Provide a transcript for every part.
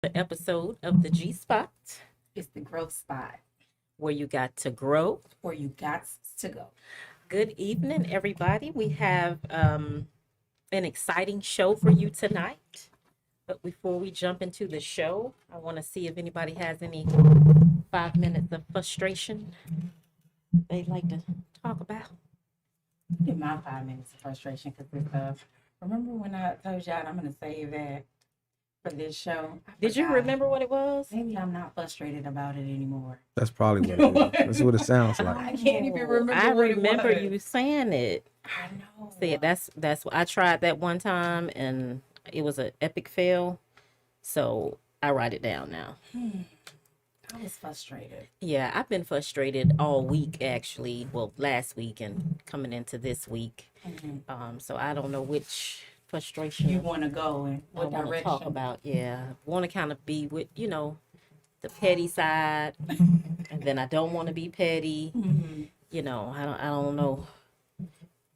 The episode of the G Spot It's the growth spot where you got to grow. where you got to go. Good evening, everybody. We have an exciting show for you tonight. But before we jump into the show, I want to see if anybody has any 5 minutes of frustration they'd like to talk about. Get my 5 minutes of frustration because remember when I told y'all I'm gonna save that for this show? Did you remember what it was? Maybe I'm not frustrated about it anymore. That's probably what it is. That's what it sounds like. I can't even remember. I what remember it was. you saying it. I know. See, that's what I tried that one time, and it was an epic fail. So I write it down now. I was frustrated. Yeah, I've been frustrated all week, actually. Well, last week and coming into this week. So I don't know which frustration You want to go in I what want to direction? talk about. Yeah, want to kind of be with the petty side, and then I don't want to be petty. I don't know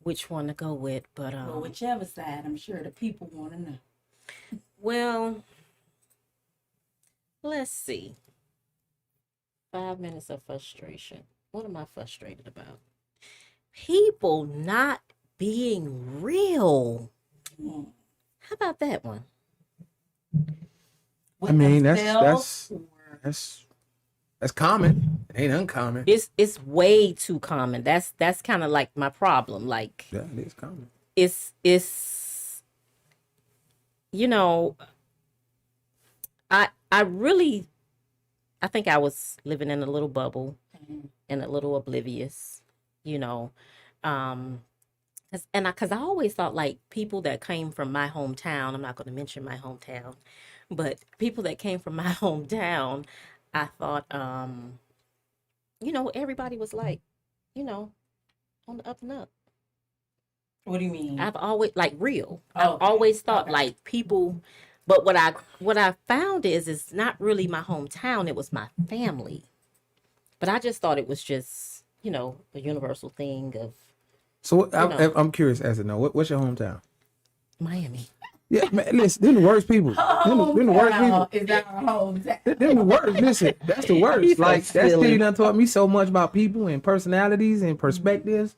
which one to go with, but Well, whichever side, I'm sure the people want to know. well, let's see. 5 minutes of frustration. What am I frustrated about? People not being real. Mm. How about that one? With I mean, themselves or- that's common. It ain't uncommon. It's way too common. That's kind of like my problem. Like Yeah, it is common. it's I really I think I was living in a little bubble and a little oblivious, you know. Because I always thought like people that came from my hometown, I'm not going to mention my hometown, but people that came from my hometown, I thought, everybody was like, on the up and up. What do you mean? I've always like real. Oh, I've okay. always thought Okay. like people, but what I found is it's not really my hometown. It was my family, but I just thought it was just a universal thing of So know. I'm curious as to know what's your hometown? Miami. Yeah, man, listen, they're the worst people. Them the worst people. Is that our hometown? They're the worst. Listen, that's the worst. He's so Like that silly. city done taught me so much about people and personalities and perspectives.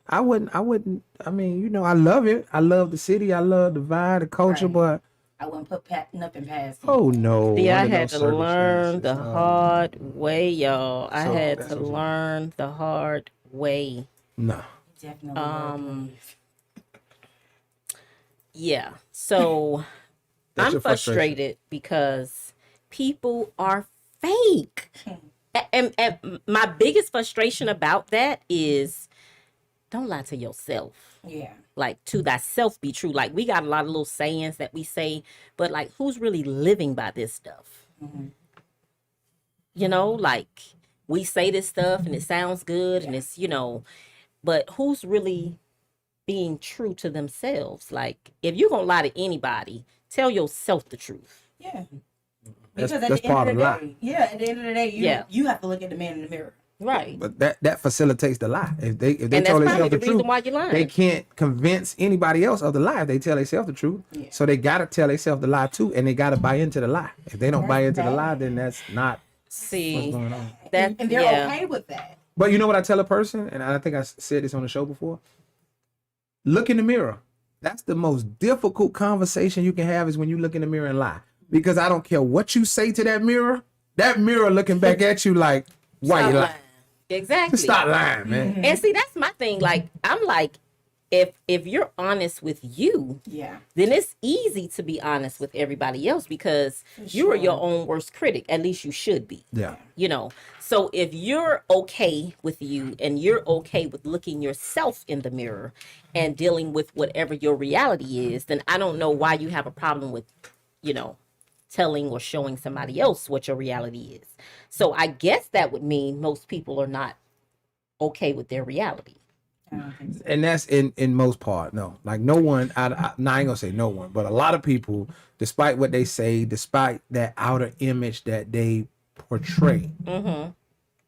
I wouldn't. I mean, I love it. I love the city. I love the vibe, the culture. Right. But I wouldn't put nothing past you. oh no, See, I under no had to learn the circumstances. hard way, y'all. I So had that's to what you- learn the hard way. No. Definitely. Yeah. So That's I'm your frustration. frustrated because people are fake. And my biggest frustration about that is don't lie to yourself. Yeah. Like to thyself be true. Like we got a lot of little sayings that we say, but like who's really living by this stuff? Like we say this stuff and it sounds good and it's, but who's really being true to themselves? Like if you're gonna lie to anybody, tell yourself the truth. Yeah. That's Because at that's the end part of of the the lie. day, yeah, at the end of the day, Yeah. you have to look at the man in the mirror. Right. But that facilitates the lie. If they And tell that's probably themselves the the reason truth, why you're lying. they can't convince anybody else of the lie if they tell themselves the truth. Yeah. So they gotta tell themselves the lie too, and they gotta buy into the lie. If they don't buy That's into the lie, bad. then that's not what's See, going on. that And they're yeah. okay with that. But you know what I tell a person, and I think I said this on the show before. Look in the mirror. That's the most difficult conversation you can have is when you look in the mirror and lie. Because I don't care what you say to that mirror looking back at you like, why Stop you lying. lying? Exactly. Stop lying, man. And see, that's my thing. Like, I'm like, if you're honest with you, Yeah. then it's easy to be honest with everybody else because you are your own worst critic. At least you should be. Yeah. So if you're okay with you and you're okay with looking yourself in the mirror and dealing with whatever your reality is, then I don't know why you have a problem with, telling or showing somebody else what your reality is. So I guess that would mean most people are not okay with their reality. I don't think so. And that's in most part, no. Like no one, I ain't gonna say no one, but a lot of people, despite what they say, despite that outer image that they portray,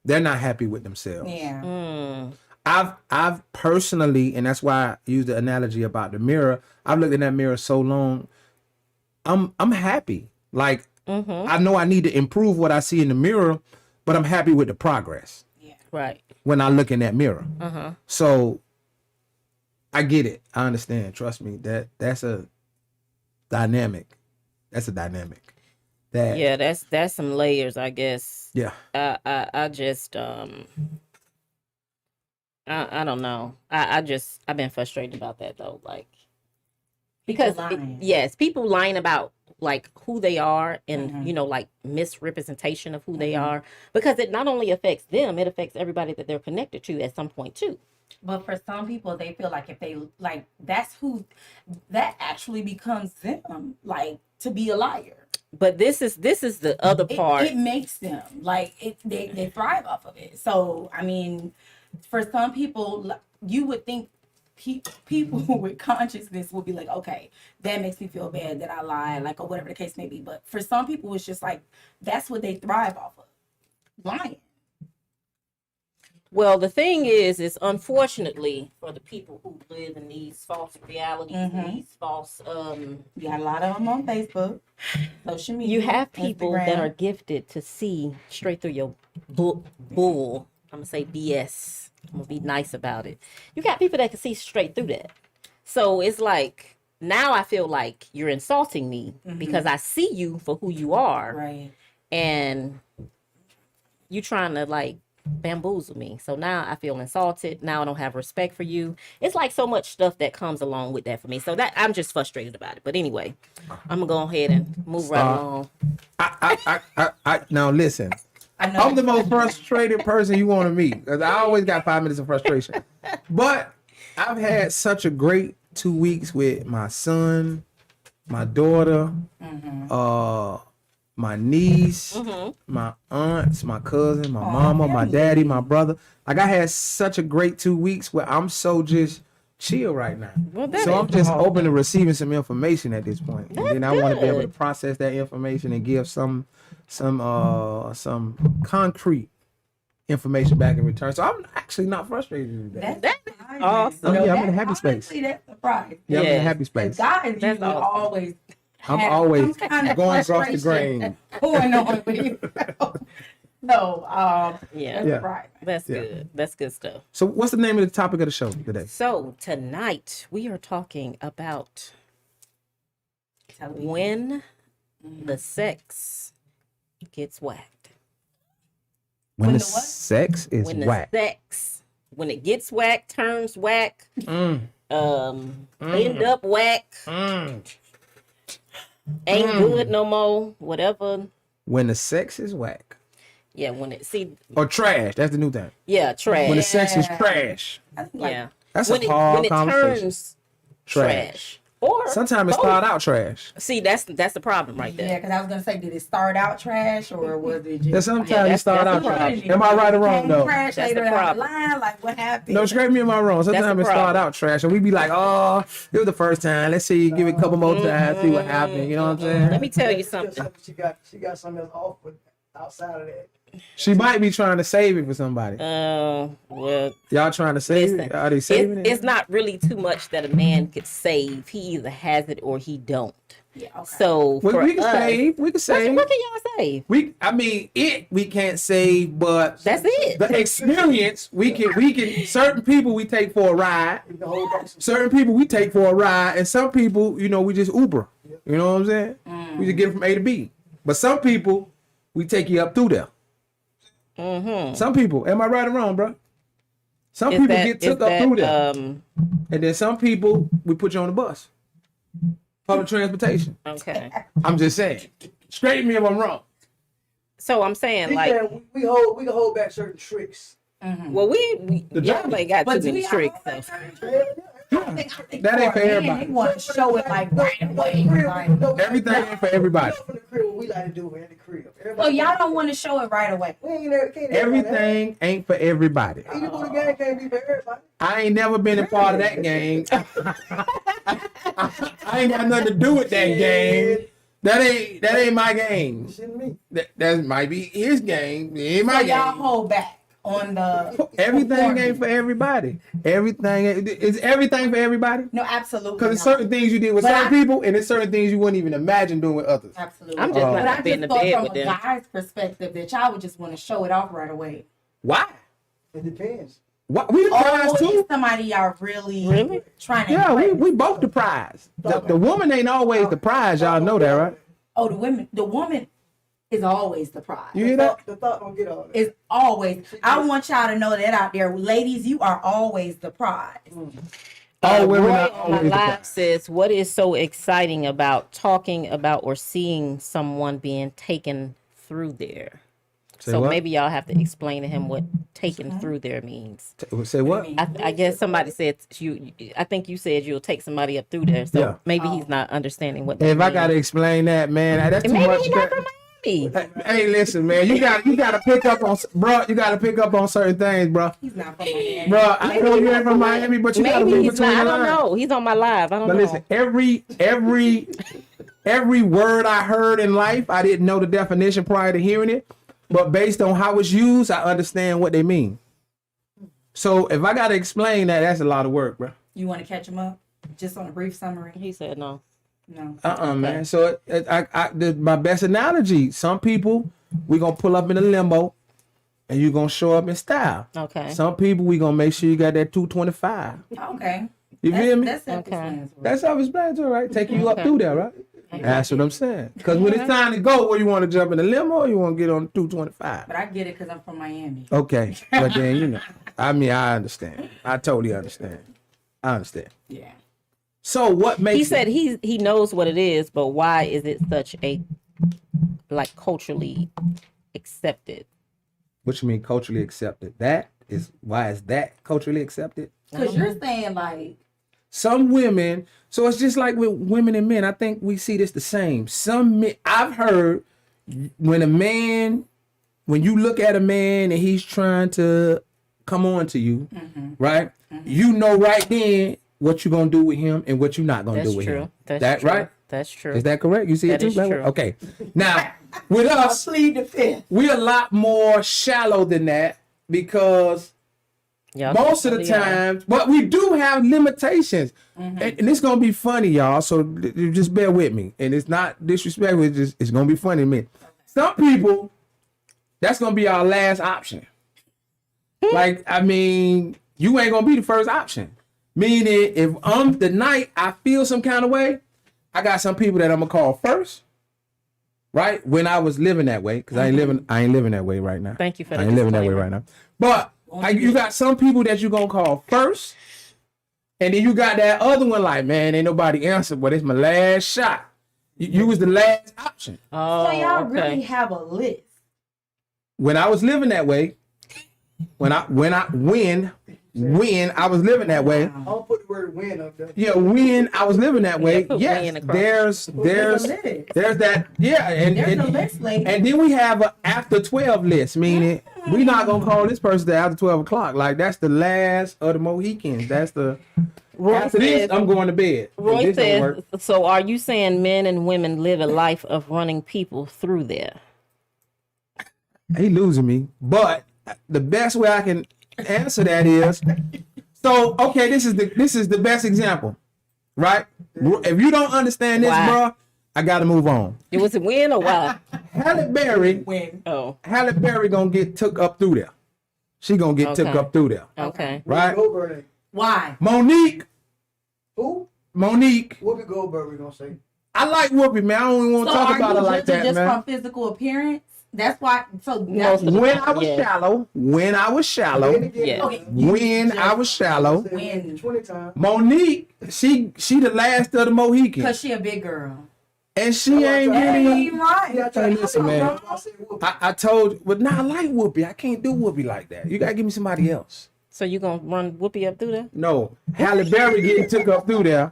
they're not happy with themselves. Yeah. I've personally, and that's why I use the analogy about the mirror. I've looked in that mirror so long. I'm happy. Like I know I need to improve what I see in the mirror, but I'm happy with the progress Right. when I look in that mirror. So I get it. I understand. Trust me. That's a dynamic. That's a dynamic. That Yeah, that's some layers, I guess. yeah. I just I don't know. I've been frustrated about that though. Like because lying. yes, people lying about like who they are and you know like misrepresentation of who they are because it not only affects them, it affects everybody that they're connected to at some point too. But for some people, they feel like if they like, that actually becomes them, like to be a liar. But this is the other part. It makes them like they thrive off of it. So I mean, for some people, you would think people with consciousness will be like, okay, that makes me feel bad that I lied, like, or whatever the case may be. But for some people, it's just like that's what they thrive off of, lying. Well, the thing is unfortunately for the people who live in these false realities, these false You got a lot of them on Facebook, social media. you have people Instagram. that are gifted to see straight through your bull. I'm gonna say BS. I'm gonna be nice about it. You got people that can see straight through that. So it's like now I feel like you're insulting me because I see you for who you are, right. and you trying to like bamboozle me. So now I feel insulted. Now I don't have respect for you. It's like so much stuff that comes along with that for me. So that I'm just frustrated about it. But anyway, I'm gonna go ahead and move right along. I now listen. I know. I'm the most frustrated person you want to meet because I always got 5 minutes of frustration. But I've had such a great 2 weeks with my son, my daughter, my niece, my aunts, my cousin, my mama, my daddy, my brother. Like I had such a great 2 weeks where I'm so just chill right now. Well, that So I'm is just awesome. open to receiving some information at this point. And then I want to be able to good. process that information and give some concrete information back in return. So I'm actually not frustrated today. That's awesome. Oh, yeah, I'm in a happy space. Honestly, that's surprising. Yeah, I'm in a Yes. happy space. Guys That's usually awesome. always I'm have always some kind of going across the frustration grain. going on with you. No, Yeah. that's Yeah. right. That's Yeah. good. That's good stuff. So what's the name of the topic of the show today? So tonight we are talking about when the sex gets whacked. When the the what? sex is When the whack. sex, when it gets whacked, turns whack, Mm, end up whack, ain't good no more, whatever. when the sex is whack. Yeah, when it Or trash. That's the new thing. trash. When the sex is Yeah. trash. I think, like, yeah. That's when a hard when it conversation. turns Trash. trash. Or Sometimes it both. start out trash. See, that's the problem right yeah, there. because I was gonna say, did it start out trash or was it just? Yeah, sometimes Yeah, you start that's out the trash. problem. Am I right or wrong Became though? Trash That's later the down the problem. line, like what happened? No, scrape me, am I wrong? Sometimes the it start problem. out trash, and we be like, "Oh, it was the first time. Let's see, give it a couple more times, see what happened." You know what I'm saying? Let me tell you something. She got something else off with outside of that. She might be trying to save it for somebody. Well, Y'all trying to save listen, it? Are they saving it? it's not really too much that a man could save. He either has it or he don't. Yeah, okay. So we, for we can us, save. We can what, save. what can y'all save? I mean, we can't save, but That's it. the experience we can. Certain people we take for a ride. The whole box of Certain people we take for a ride, and some people, we just Uber. You know what I'm saying? We just get from A to B. But some people we take you up through there. Some people, am I right or wrong, bro? Some people get took up through there, and then some people we put you on the bus, public transportation. Okay. I'm just saying. Straighten me if I'm wrong. So I'm saying He like, said we can hold back certain tricks. well, we The y'all journey. ain't got But too do many y'all tricks. know So. I think That ain't for a man, everybody. They want to show it like right away. Like, Everything ain't for everybody. From the crib, what we like to do in the crib. so Everybody y'all don't want to show it right away. We ain't never, can't Everything ain't for everybody. Either go to game can't be for everybody. I ain't never been a part of that game. I ain't got nothing to do with that game. That ain't my game. Shouldn't me. That might be his game. It ain't So my y'all game. hold back. on the Everything performance. ain't for everybody. Is everything for everybody? No, absolutely. Because there's not. certain things you did with But certain I- people, and there's certain things you wouldn't even imagine doing with others. Absolutely. I'm just Oh. not But I gonna be in just the thought bed from with a them. guy's perspective that y'all would just want to show it off right away. Why? It depends. What we the prize Oh, too? it's somebody y'all really, Really? trying to Yeah, impress. we both the prize. The woman ain't always the prize. Y'all know that, right? Oh, the woman is always the prize. You hear that? The thought don't get all that. Is always. I want y'all to know that out there, ladies. You are always the prize. All women Roy are on my always the live prize. says, "What is so exciting about talking about or seeing someone being taken through there?" Say So what? maybe y'all have to explain to him what taken through there means. Say what? I guess somebody said you. I think you said you'll take somebody up through there. So Yeah. maybe he's not understanding what. That If I means. gotta explain that, man, that's too maybe much. he's not from Miami. Hey, listen, man, you gotta pick up on, bro. You gotta pick up on certain things, bro. He's not from Miami. Bro, I know you ain't from Miami, but you gotta Maybe read he's between not. I the don't lines. know. He's on my live. I don't But know. listen, every word I heard in life, I didn't know the definition prior to hearing it, but based on how it's used, I understand what they mean. So if I gotta explain that, that's a lot of work, bro. You want to catch him up? Just on a brief summary? He said no. No. Man. So my best analogy. Some people we gonna pull up in a limo, and you gonna show up in style. Okay. Some people we gonna make sure you got that 225. Okay. You feel me? That's Okay. That's self-explanatory, right? Take you up Okay. through there, right? That's what I'm saying. Because when it's time to go, where you want to jump in the limo or you want to get on 225? But I get it because I'm from Miami. Okay, but then I understand. I totally understand. I understand. Yeah. So what makes He said he knows what it is, but why is it such a like culturally accepted? What you mean culturally accepted? That is why is that culturally accepted? Because you're saying like, Some women, so it's just like with women and men. I think we see this the same. Some men, I've heard when you look at a man and he's trying to come on to you, right? You know right then what you're gonna do with him and what you're not gonna That's do with true. him. That's that true. right? That's true. Is that correct? You see That it too? is Black? true. Okay. Now, with us, plead the fifth. we're a lot more shallow than that because Y'all most of the definitely are. time, but we do have limitations. And it's gonna be funny, y'all. So just bear with me. And it's not disrespectful, it's gonna be funny to me. Some people, that's gonna be our last option. Like, I mean, you ain't gonna be the first option. Meaning, if the night I feel some kind of way, I got some people that I'm gonna call first. Right? When I was living that way, because I ain't living that way right now. Thank you for I the ain't living that way disclaimer. right now. But you got some people that you gonna call first, and then you got that other one like, man, ain't nobody answer, but it's my last shot. You was the last option. Oh, So y'all okay. really have a list. When I was living that way, when I was living that way, I don't put the word win up there. yeah, when I was living that way, put yes, win across. there's There's a list. that, yeah, and There's a list, lady. and then we have a after 12 list, meaning we not gonna call this person the after 12 o'clock. Like that's the last of the Mohicans. That's the Roy after this, says, I'm going to bed. If Roy this don't work. says, so are you saying men and women live a life of running people through there? He losing me. But the best way I can answer that is, so okay, this is the best example, right? If you don't understand this, Why? bro, I gotta move on. It was a win or why? Halle Berry When Oh, gonna get took up through there. She gonna get took Okay. up through there, okay. right? Goldberg. why? Monique, Who? Whoopi Goldberg, we gonna say. I like Whoopi, man. I don't even want to So talk are about you her like judging that, just man. from physical appearance? That's why. So that's Most of the When time, I was yeah. shallow, when I was shallow, Then again, Yeah. Okay. when I was shallow, I said When? 20 times. Monique, she the last of the Mohicans, Because she a big girl. and she ain't Hey, really. right. Yeah, I tried to listen, man. I said Whoopi. I told you, but nah, I like Whoopi. I can't do Whoopi like that. You gotta give me somebody else. So you gonna run Whoopi up through there? No, Halle Berry getting took up through there.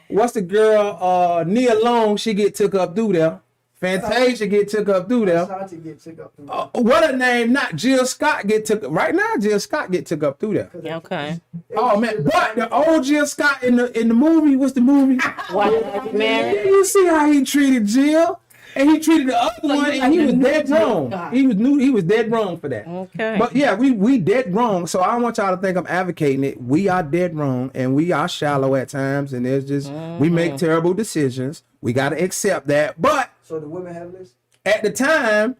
What's the girl? Nia Long, she get took up through there. Fantasia get took up through there. Ashanti get took up through. What a name! Not Jill Scott get took right now. Jill Scott get took up through there. Okay. Oh man, but the old Jill Scott in the movie, what's the movie? Why are you married? You see how he treated Jill? and he treated the other So one, you and he like was the dead neutral wrong. guy. He was dead wrong for that. Okay. But yeah, we dead wrong. So I don't want y'all to think I'm advocating it. We are dead wrong, and we are shallow at times, and there's just we make terrible decisions. We got to accept that. But So the women have this? at the time,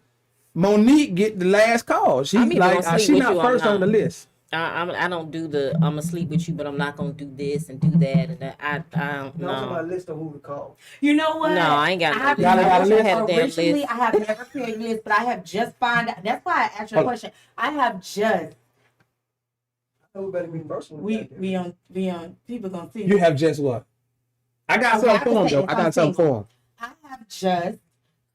Monique get the last call. She I'm even like gonna sleep she with not you, I'm first on not. the list. I don't do the I'm gonna sleep with you, but I'm not gonna do this and do that and that. I don't No, I'm talking know. about a list of who to call. You know what? No, I ain't got no have list. Y'all never- got a list? I had a damn Originally, list. I have never created a list, but I have just found out. That's why I asked you a Hold on. question. I have just. I know we better be personal. We on. People gonna see. You have just what? I got Okay, I something for him can say though. if I I'm got something single. for him. I have just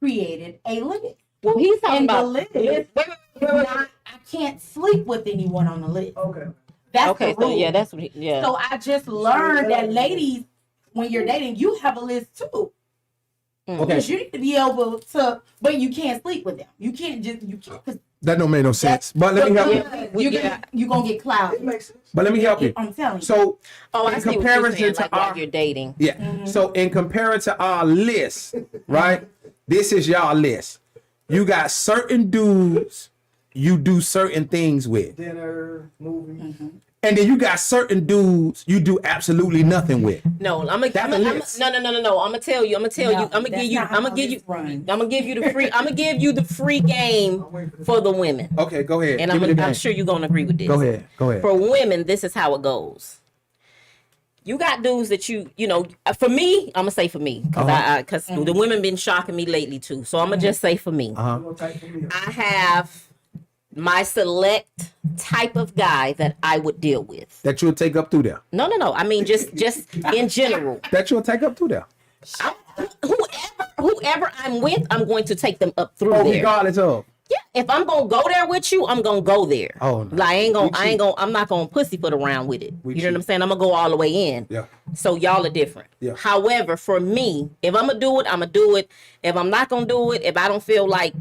created a list. Well, he's talking And the about list list. is not, I can't sleep with anyone on the list. Okay. That's Okay, the so rule. yeah, that's what. Yeah. So I just learned that ladies, when you're dating, you have a list too. Okay, Because you need to be able to, but you can't sleep with them. You can't just, you can't. 'Cause that don't make no sense. But let me help you. you're gonna get clouded. It makes sense. But let me help you. I'm telling you. So Oh, I in see what you're comparison saying. to Like while our you're dating. yeah, so in comparison to our list, right? This is y'all list. You got certain dudes you do certain things with, Dinner, movie. and then you got certain dudes you do absolutely nothing with. No, I'm gonna. That's a list. No. I'm gonna tell you. I'm gonna tell No, you. I'm gonna that's give you. not how I'm gonna my give you. list runs. I'm gonna give you the free. I'm gonna give you the free game for the women, Okay, go ahead. and Give me the I'm game. sure you're gonna agree with this. Go ahead. Go ahead. For women, this is how it goes. You got dudes that you know. For me, I'm gonna say for me because the women been shocking me lately too. So I'm gonna just say for me. Uh-huh. You gonna type for me? I have my select type of guy that I would deal with. That you'll take up through there. No. I mean, just in general. That you'll take up through there. Whoever I'm with, I'm going to take them up through Oh, there. regardless of. Yeah, if I'm gonna go there with you, I'm gonna go there. Oh, no. Like I'm not gonna pussyfoot around with it. We You know what I'm cheat. saying? I'm gonna go all the way in. Yeah. So y'all are different. Yeah. However, for me, if I'm gonna do it, I'm gonna do it. If I'm not gonna do it, if I don't feel like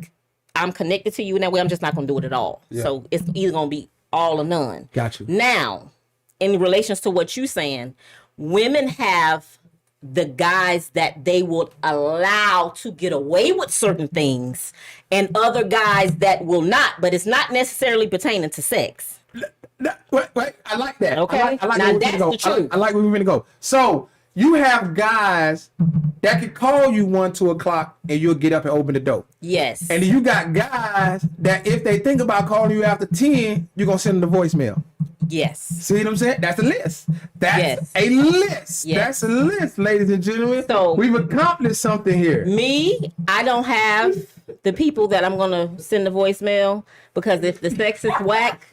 I'm connected to you in that way, I'm just not gonna do it at all. Yeah. So it's either gonna be all or none. Got you. Now, in relations to what you're saying, women have the guys that they will allow to get away with certain things and other guys that will not, but it's not necessarily pertaining to sex. Wait, I like that. Okay. I like Now where we're that's gonna go. the truth. I like where we're gonna go. So you have guys that can call you 1, 2 o'clock and you'll get up and open the door. Yes. And then you got guys that if they think about calling you after 10, you're gonna send them the voicemail. yes. See what I'm saying? That's a list. That's Yes. a list. Yes. That's a list, ladies and gentlemen. So- we've accomplished something here. Me, I don't have the people that I'm gonna send the voicemail because if the sex is whack,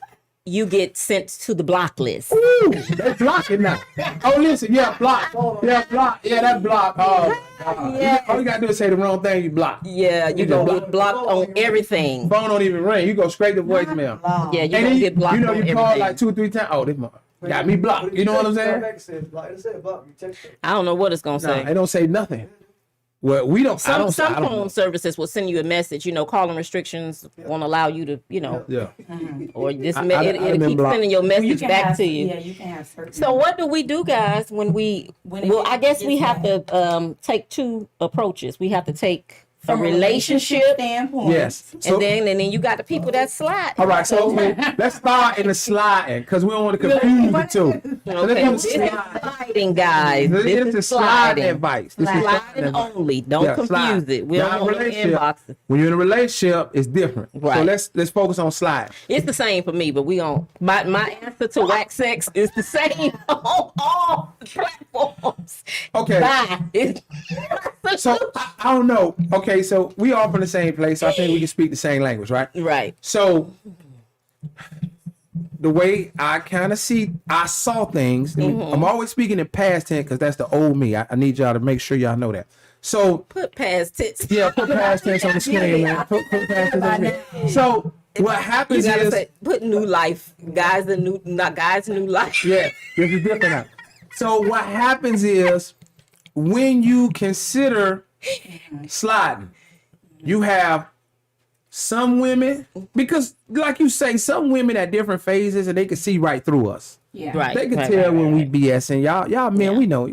you get sent to the block list. Ooh, they blocking now. Oh, listen, yeah, block. Yeah, block. Yeah, that block. Oh, Yeah. all you gotta do is say the wrong thing, you block. Yeah, you gonna get blocked on everything. Phone don't even ring. You go straight to voicemail. Yeah, you And gonna then get blocked you know on you call everything. like 2 or 3 times. Oh, this mother got me blocked. You know what I'm saying? It said block. You text it. I don't know what it's gonna Nah, say. it don't say nothing. Well, we don't. I Some don't. I don't phone know. services will send you a message. You know, calling restrictions won't allow you to. You know, Yeah. or this I it'll been keep blocked. sending your You message can back have, to you. Yeah, you can have certain. So what do we do, guys, when we? When it Well, I guess we gets have bad. to take two approaches. We have to take a From relationship, standpoint. Yes. and then you got the people that slide. All right, so let's start in the sliding because we don't want to confuse the two. So let's Okay, do this the is slide. sliding, guys. This This is the is slide sliding. advice. This is Sliding sliding advice. only. Don't Yeah, confuse slide. it. We Now, don't want no relationship, inboxes. when you're in a relationship, it's different. So Right. let's focus on slide. It's the same for me, but we on my answer to wax sex is the same on all platforms. Okay. Bye. So I don't know. Okay, so we all from the same place. So I think we can speak the same language, right? Right. So the way I kind of I saw things. I'm always speaking in past tense because that's the old me. I need y'all to make sure y'all know that. So Put past tits. yeah, put past tense on the screen, man. Put past tense on the screen. So what You happens gotta is, say put new life. Guys new life. yeah, this is different now. So what happens is when you consider sliding, you have some women, because like you say, some women at different phases and they can see right through us. Yeah. Right. They can tell when we BSing. Y'all men, we know,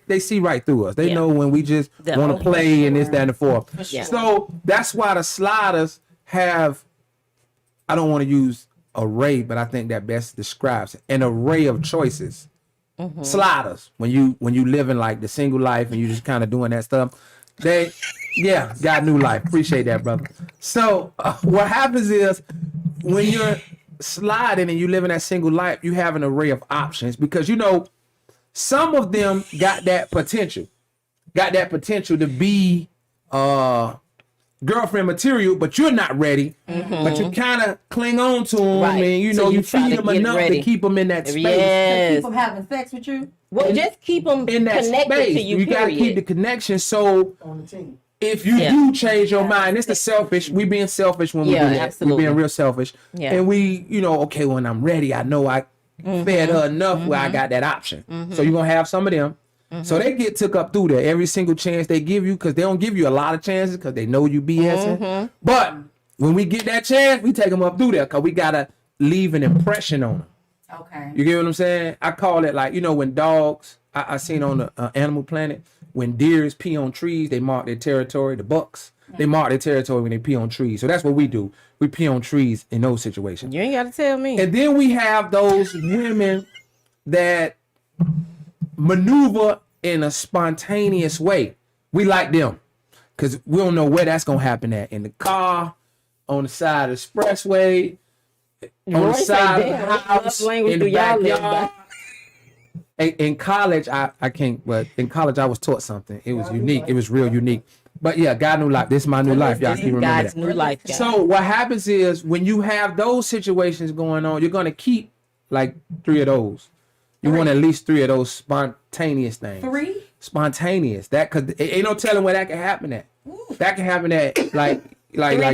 they see right through us. They Yeah. know when we just want to play and this, that, and the fourth. Yeah. So that's why the sliders have, I don't want to use array, but I think that best describes it, an array of choices. Sliders, when you living like the single life and you just kind of doing that stuff, they got new life. Appreciate that, brother. So what happens is when you're sliding and you living that single life, you have an array of options because some of them got that potential to be girlfriend material, but you're not ready. But you kind of cling on to them, Right. and So you you try feed to them get enough ready. to keep them in that space. Yes. Keep them having sex with you. Well, just keep them In that connected space, to you. you gotta Period. keep the connection. So On the team. if you Yeah. do change your mind, it's the selfish. We being selfish when we Yeah, do that. absolutely. We being real selfish. Yeah. And we, okay, when I'm ready, I know I fed her enough where I got that option. So you're gonna have some of them. So they get took up through there every single chance they give you, because they don't give you a lot of chances because they know you BSing. But when we get that chance, we take them up through there because we gotta leave an impression on them. Okay. You get what I'm saying? I call it like, when dogs, I seen on the Animal Planet, when deers pee on trees, they mark their territory. The bucks, they mark their territory when they pee on trees. So that's what we do. We pee on trees in those situations. You ain't got to tell me. And then we have those women that maneuver in a spontaneous way. We like them because we don't know where that's going to happen at. In the car, on the side of the expressway, on the Roy say, side of the "Damn, what house, love language in do the y'all live backyard. In college, I can't, but in college I was taught something. It was unique. It was real unique. But yeah, God new life. This is my new life. Y'all keep remember God's that. new life. Guys. So what happens is when you have those situations going on, you're gonna keep like 3 of those. You want at least 3 of those spontaneous things. 3? Spontaneous. That cause it ain't no telling where that can happen at. That can happen at like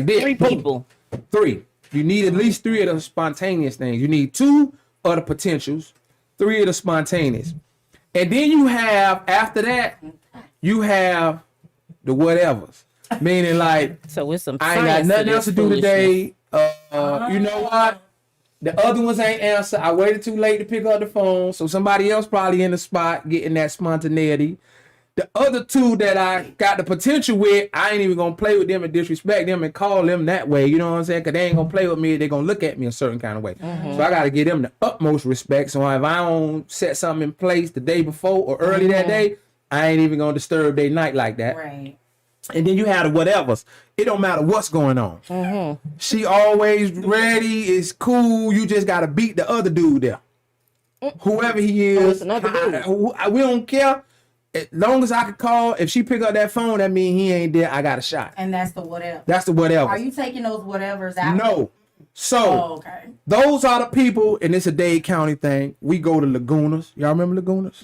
this. Three people. 3. You need at least 3 of those spontaneous things. You need 2 of the potentials, 3 of the spontaneous. And then you have, after that, you have the whatevers. Meaning like, So it's some. I ain't got science nothing this else to do foolishness. today. You know what? The other ones ain't answer. I waited too late to pick up the phone. So somebody else probably in the spot getting that spontaneity. The other 2 that I got the potential with, I ain't even gonna play with them and disrespect them and call them that way. You know what I'm saying? Cause they ain't gonna play with me. They gonna look at me a certain kind of way. So I gotta give them the utmost respect. So if I don't set something in place the day before or early that day, I ain't even gonna disturb their night like that. Right. And then you have the whatevers. It don't matter what's going on. She always ready. It's cool. You just gotta beat the other dude there. Whoever he it's is. another dude. We don't care. As long as I can call, if she pick up that phone, that means he ain't there. I got a shot. And that's the whatever. That's the whatever. Are you taking those whatevers out? No. So Oh, okay. those are the people, and it's a Dade County thing. We go to Lagunas. Y'all remember Lagunas?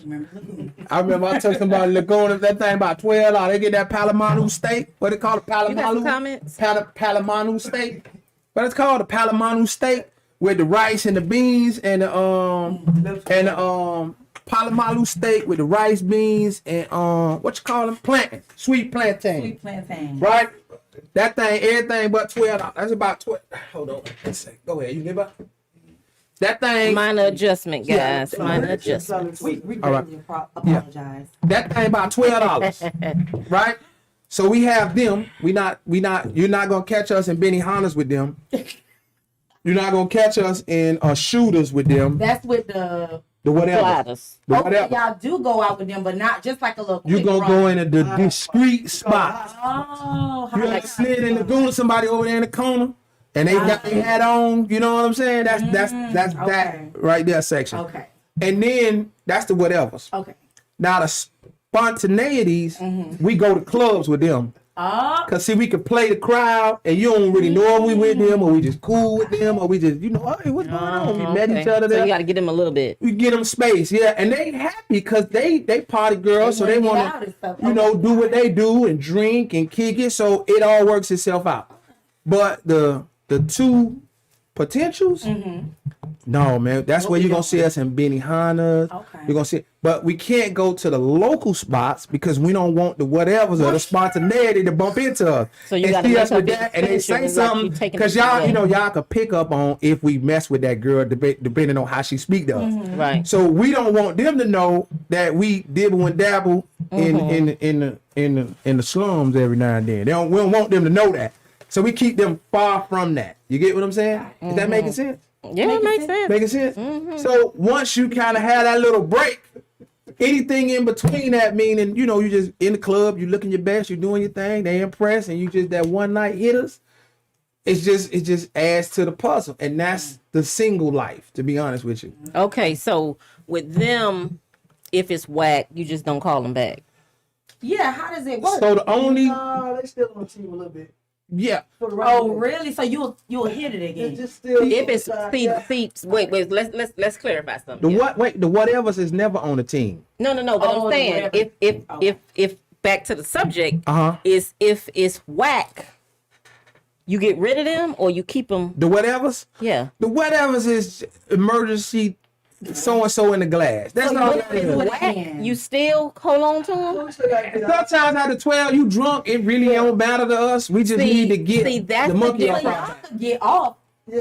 I remember I took somebody to Lagunas. That thing about $12. They get that Palomano steak. What they call it? You got some Palomano. comments? Palomano steak. What it's called? The Palomano steak with the rice and the beans and the Palomano steak with the rice, beans, and what you call them? Plantain. Sweet plantain. Sweet plantain. Right? That thing, everything but $12. That's about 12. Hold on. Let's see. Go ahead. You give up? That thing. Minor adjustment, guys. Minor adjustment. We All right. greatly apologize. That thing about $12. Right? So we have them. You're not gonna catch us in Benihana's with them. You're not gonna catch us in shooters with them. That's with the. The whatever. Sliders. The Okay, whatever. y'all do go out with them, but not just like a little. You quick gonna run. go into the discreet spot. Oh, how You like slid in the goon, somebody over there in the corner, and they got their hat on. You know what I'm saying? That's that okay. right there section. Okay. And then that's the whatevers. Okay. Now the spontaneities, we go to clubs with them. Oh. Cause see, we can play the crowd, and you don't really know if we with them, or we just cool with them, or we just, hey, what's going on? We met each other So there. you got to get them a little bit. We get them space, yeah, and they happy because they party girls, so they wanna get want out and stuff. to, do what they do and drink and kick it, so it all works itself out. But the 2 potentials, No, man. That's where we you're gonna doing? see us in Benihana's. Okay. You're gonna see, but we can't go to the local spots because we don't want the whatevers or the spontaneity to bump into us. So you and gotta see make us a with big that, and they say distinction, like you something taking because it y'all, away. y'all could pick up on if we mess with that girl, depending on how she speak to us. Right. So we don't want them to know that we dibble and dabble in the slums every now and then. We don't want them to know that. So we keep them far from that. You get what I'm saying? Is that making sense? Yeah, it makes sense. Making sense? So once you kind of have that little break, anything in between that, meaning, you just in the club, you looking your best, you doing your thing, they impressed, and you just that one night hitters, it just adds to the puzzle. And that's the single life, to be honest with you. Okay, so with them, if it's whack, you just don't call them back. Yeah, how does it work? So the only They still on the team a little bit. yeah. For the right Oh, way. really? So you'll hit it again? It's just still. If it's yeah. wait, let's clarify The something. the whatevers is never on the team. No. But Oh, I'm saying whatever. if back to the subject Uh-huh. is if it's whack, you get rid of them or you keep them. The whatevers? Yeah. The whatevers is emergency so and so in the glass. That's So all you that do is. it Whack, again. you still hold on to them. We still gotta get out. Sometimes out of 12, you drunk, it really don't matter to us. We just need to get see, that's the the monkey deal. off So our y'all back. could get off.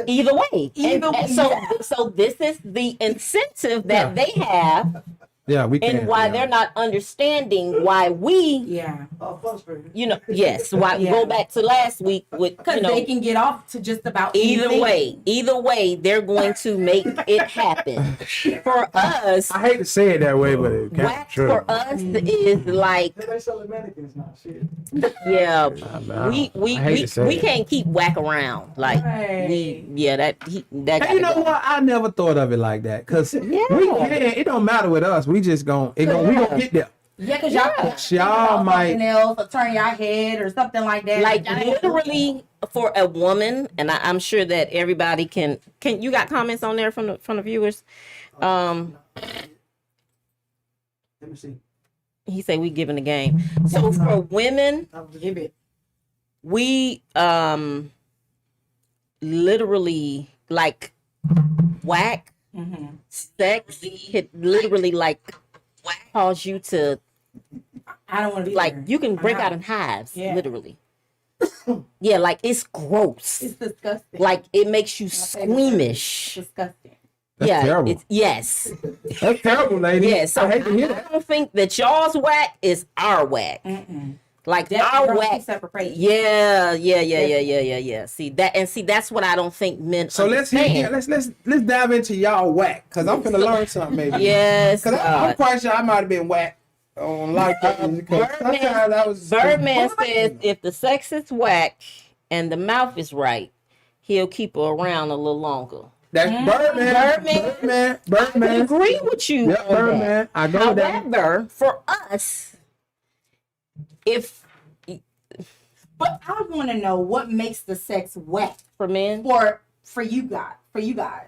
Either way. Either And way, so yeah. so this is the incentive that Yeah. they have Yeah, we can. and why yeah. they're not understanding why we Yeah. Frustrated. yes, why Yeah. go back to last week with Because they can get off to just about either anything. way, they're going to make it happen. For us, I hate to say it that way, but it kind of wax true. for us is like, They selling mannequins now. Shit. yeah, Nah, we I hate to say we it. can't keep whack around. Like Right. that Hey, you know what? I never thought of it like that because we can. It don't matter with us. We just we gonna get there. Yeah, because y'all Yeah. could think Y'all about might- something else or turn your head or something like that. Like Y'all ain't- literally for a woman, and I'm sure that everybody can you got comments on there from the viewers. Let me see. He said we giving the game. So for women, Give it. we literally like whack sex it literally like cause you to I don't want to be like there. you can break I'm out not. in hives Yeah. literally. Yeah, like it's gross. It's disgusting. Like it makes you My favorite word. It's squeamish. disgusting. That's Yeah, terrible. it's yes. That's terrible, lady. Yeah, so I hate to hear that. don't think that y'all's whack is our whack. Like Definitely our don't whack. keep separate places. Yeah. See that's what I don't think men. So let's dive into y'all whack because I'm gonna learn something maybe. Yes. Because I'm quite sure I might have been whack on like that. Because sometimes I was Birdman says if the sex is whack and the mouth is right, he'll keep her around a little longer. That's Birdman. Birdman. I Birdman. agree with you. Yeah, on Birdman. that. I go with that. However, for us, if But I want to know what makes the sex whack for men, for you guys. For you guys,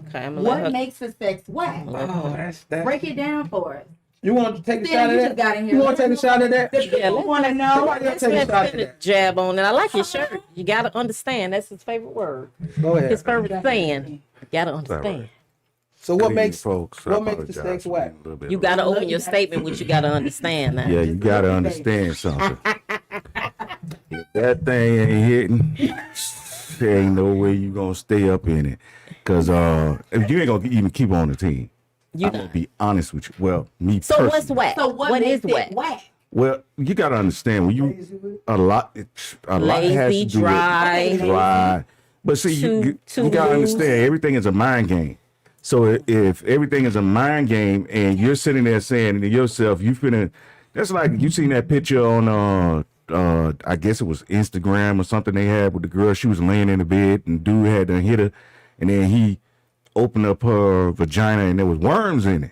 okay, I'm gonna let her. what makes the sex whack? Oh, that's Break it down for us. You want to take a Then shot you at just got in that? here. You want to take a shot at that? The people want to know. Somebody else take a shot Let's at put a that. jab on it. I like your shirt. You gotta understand. That's his favorite word. Go ahead. His favorite saying. You gotta understand. So what Please, makes folks, I what makes the apologize sex for whack? being a little bit You late. gotta open your statement, which you gotta understand now. Yeah, you gotta understand something. If that thing ain't hitting, there ain't no way you gonna stay up in it. Cause if you ain't gonna even keep on the team. You I'm gonna be honest with you. Well, me So personally. what's whack? So what What makes is it whack? whack? Well, you gotta understand when you a lot has Lazy, to do dry. with dry. But see, you gotta loose. understand everything is a mind game. So if everything is a mind game and you're sitting there saying to yourself, you finna, that's like you seen that picture on I guess it was Instagram or something they had with the girl. She was laying in the bed and dude had to hit her, and then he opened up her vagina and there was worms in it.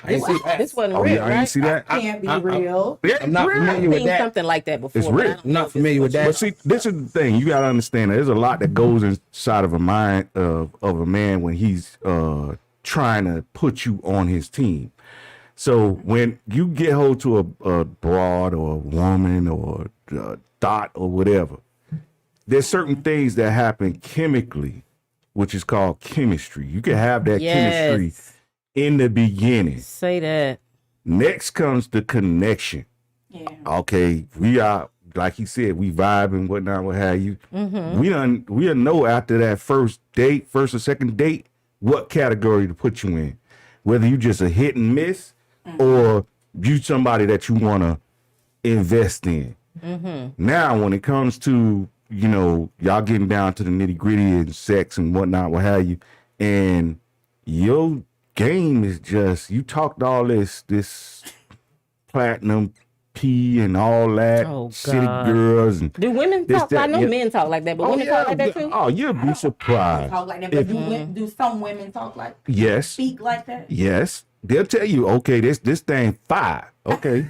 I didn't see that. This wasn't Oh real, yeah, I right? didn't see that. Can't be real. Yeah, I'm not it's real. familiar with Seen that. something like that before. It's but I real. don't I'm know not if familiar with But that. see, this is the thing. You gotta understand. There's a lot that goes inside of a mind of a man when he's trying to put you on his team. So when you get hold to a broad or a woman or a dot or whatever, there's certain things that happen chemically which is called chemistry. You can have that chemistry Yes. in the beginning. Say that. Next comes the connection. Yeah. Okay, we are, like he said, we vibe and whatnot, what have you. Mm-hmm. We don't know after that first or second date what category to put you in. Whether you just a hit and miss or you somebody that you want to invest in. Now, when it comes to, y'all getting down to the nitty gritty and sex and whatnot, what have you, and your game is just, you talked all this platinum P and all that, Oh, city God. girls. And Do women this, talk? that, I know yeah. men talk like that, but women talk like that too. Oh, you'll be surprised. Talk like that, but do some women talk like Yes. speak like that? Yes. They'll tell you, okay, this thing 5. Okay.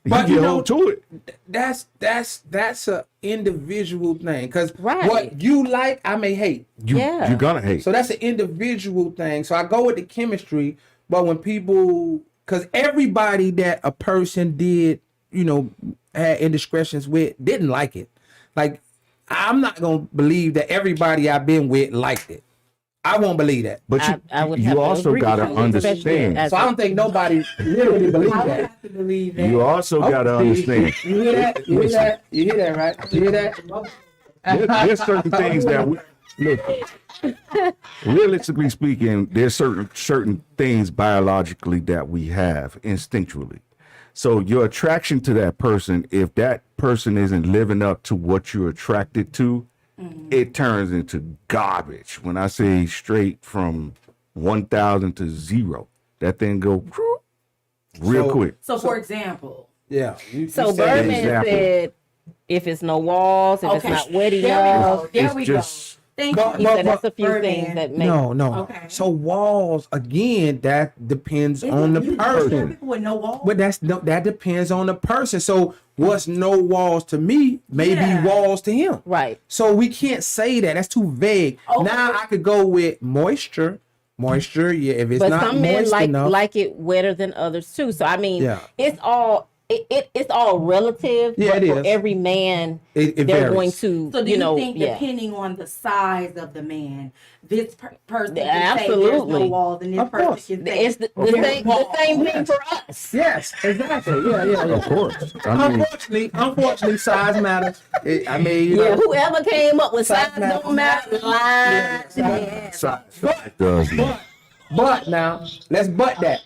But you you get know, hold to it. That's a individual thing. Because Right. what you like, I may hate. Yeah. You're gonna hate. So that's an individual thing. So I go with the chemistry, but when people, because everybody that a person did, had indiscretions with, didn't like it. Like, I'm not gonna believe that everybody I've been with liked it. I won't believe that. But I would have you to also agree gotta with you, especially understand. as So I don't think nobody literally believes I would that. have to believe that. You also gotta understand. You hear that? You hear that? You hear that, right? You hear that? There's certain things that we look. Realistically speaking, there's certain things biologically that we have instinctually. So your attraction to that person, if that person isn't living up to what you're attracted to, it turns into garbage. When I say straight from 1,000 to 0, that thing go real So- quick. So, for example, Yeah. You So said Birdman example. said, if it's no walls, if it's okay, not wet there we enough, go. There It's we just- go. Thank But- you. he said that's a few Birdman. things that make. No. Okay. So walls again, that depends on the You person. have people with no walls. But that depends on the person. So what's no walls to me may Yeah. be walls to him. Right. So we can't say that. That's too vague. Okay. Now I could go with moisture. Moisture, yeah. If it's But not some men moist like enough, it wetter than others too. So I mean, Yeah. it's all it's all relative. Yeah, but it for is. every man, it they're varies. going to, So do you think, yeah. depending on the size of the man, this person can say Absolutely. there's no walls, and this Of person course. can say It's the Okay. same thing for us. Yes, exactly. Yeah. Of course. I mean, Unfortunately, size matters. I mean, Yeah, whoever came up with Size size matters. don't matter. Lies. Yeah. size does matter. But now let's that.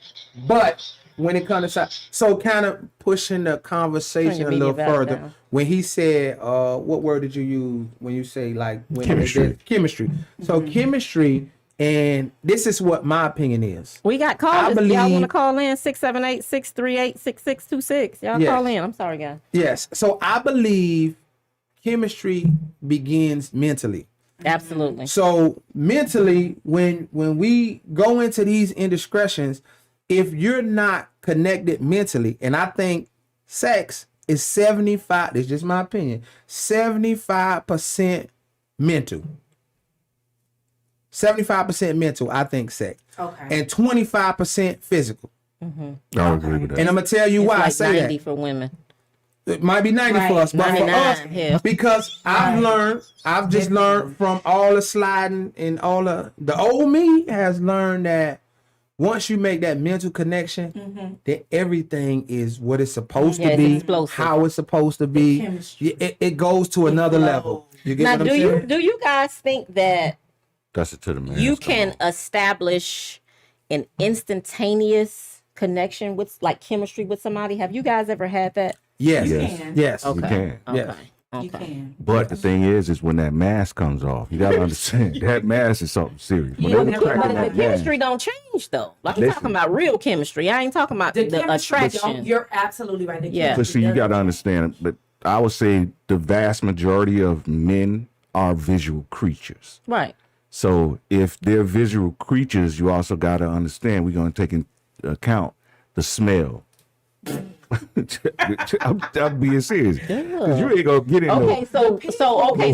But when it comes to size, so kind of pushing the Turn conversation your a media little value further. down. When he said, what word did you use when you say like when Chemistry. Chemistry. So chemistry, and this is what my opinion is. We got callers. believe- Y'all want to call in 678-638-6626. Y'all Yes. call in. I'm sorry, guys. Yes. So I believe chemistry begins mentally. Absolutely. So mentally, when we go into these indiscretions, if you're not connected mentally, and I think sex is 75, this is just my opinion, 75% mental. 75% mental, I think sex. Okay. And 25% physical. I agree with that. And I'm gonna tell you It's why I like say 90 that. for women. It might be 90 for Right. us, but for 99, us, hell. because I've just learned from all the sliding and all the old me has learned that once you make that mental connection, then everything is what it's supposed Yeah, to it's be, explosive. how it's supposed to be. chemistry. It goes to another level. You get Now, what I'm do you saying? do you guys think that That's it to the man. you can establish an instantaneous connection with like chemistry with somebody? Have you guys ever had that? Yes. Yes. can. Yes. You Okay. can. Yes. Okay. You Okay. can. But the thing is when that mask comes off, you gotta understand that mask is something serious. When Yeah, they but cracking But the that chemistry mask, don't change though. Like I'm Listen. talking about real chemistry. I ain't talking about The the chemistry attraction. don't- You're absolutely right. The Yeah. but see, you gotta understand. But I would say the vast majority of men are visual creatures. Right. So if they're visual creatures, you also gotta understand. We're gonna take into account the smell. I'm being serious. 'Cause you ain't gonna get in Okay,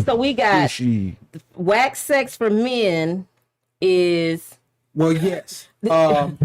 so we got fishy. wax sex for men is Well, yes. Dominic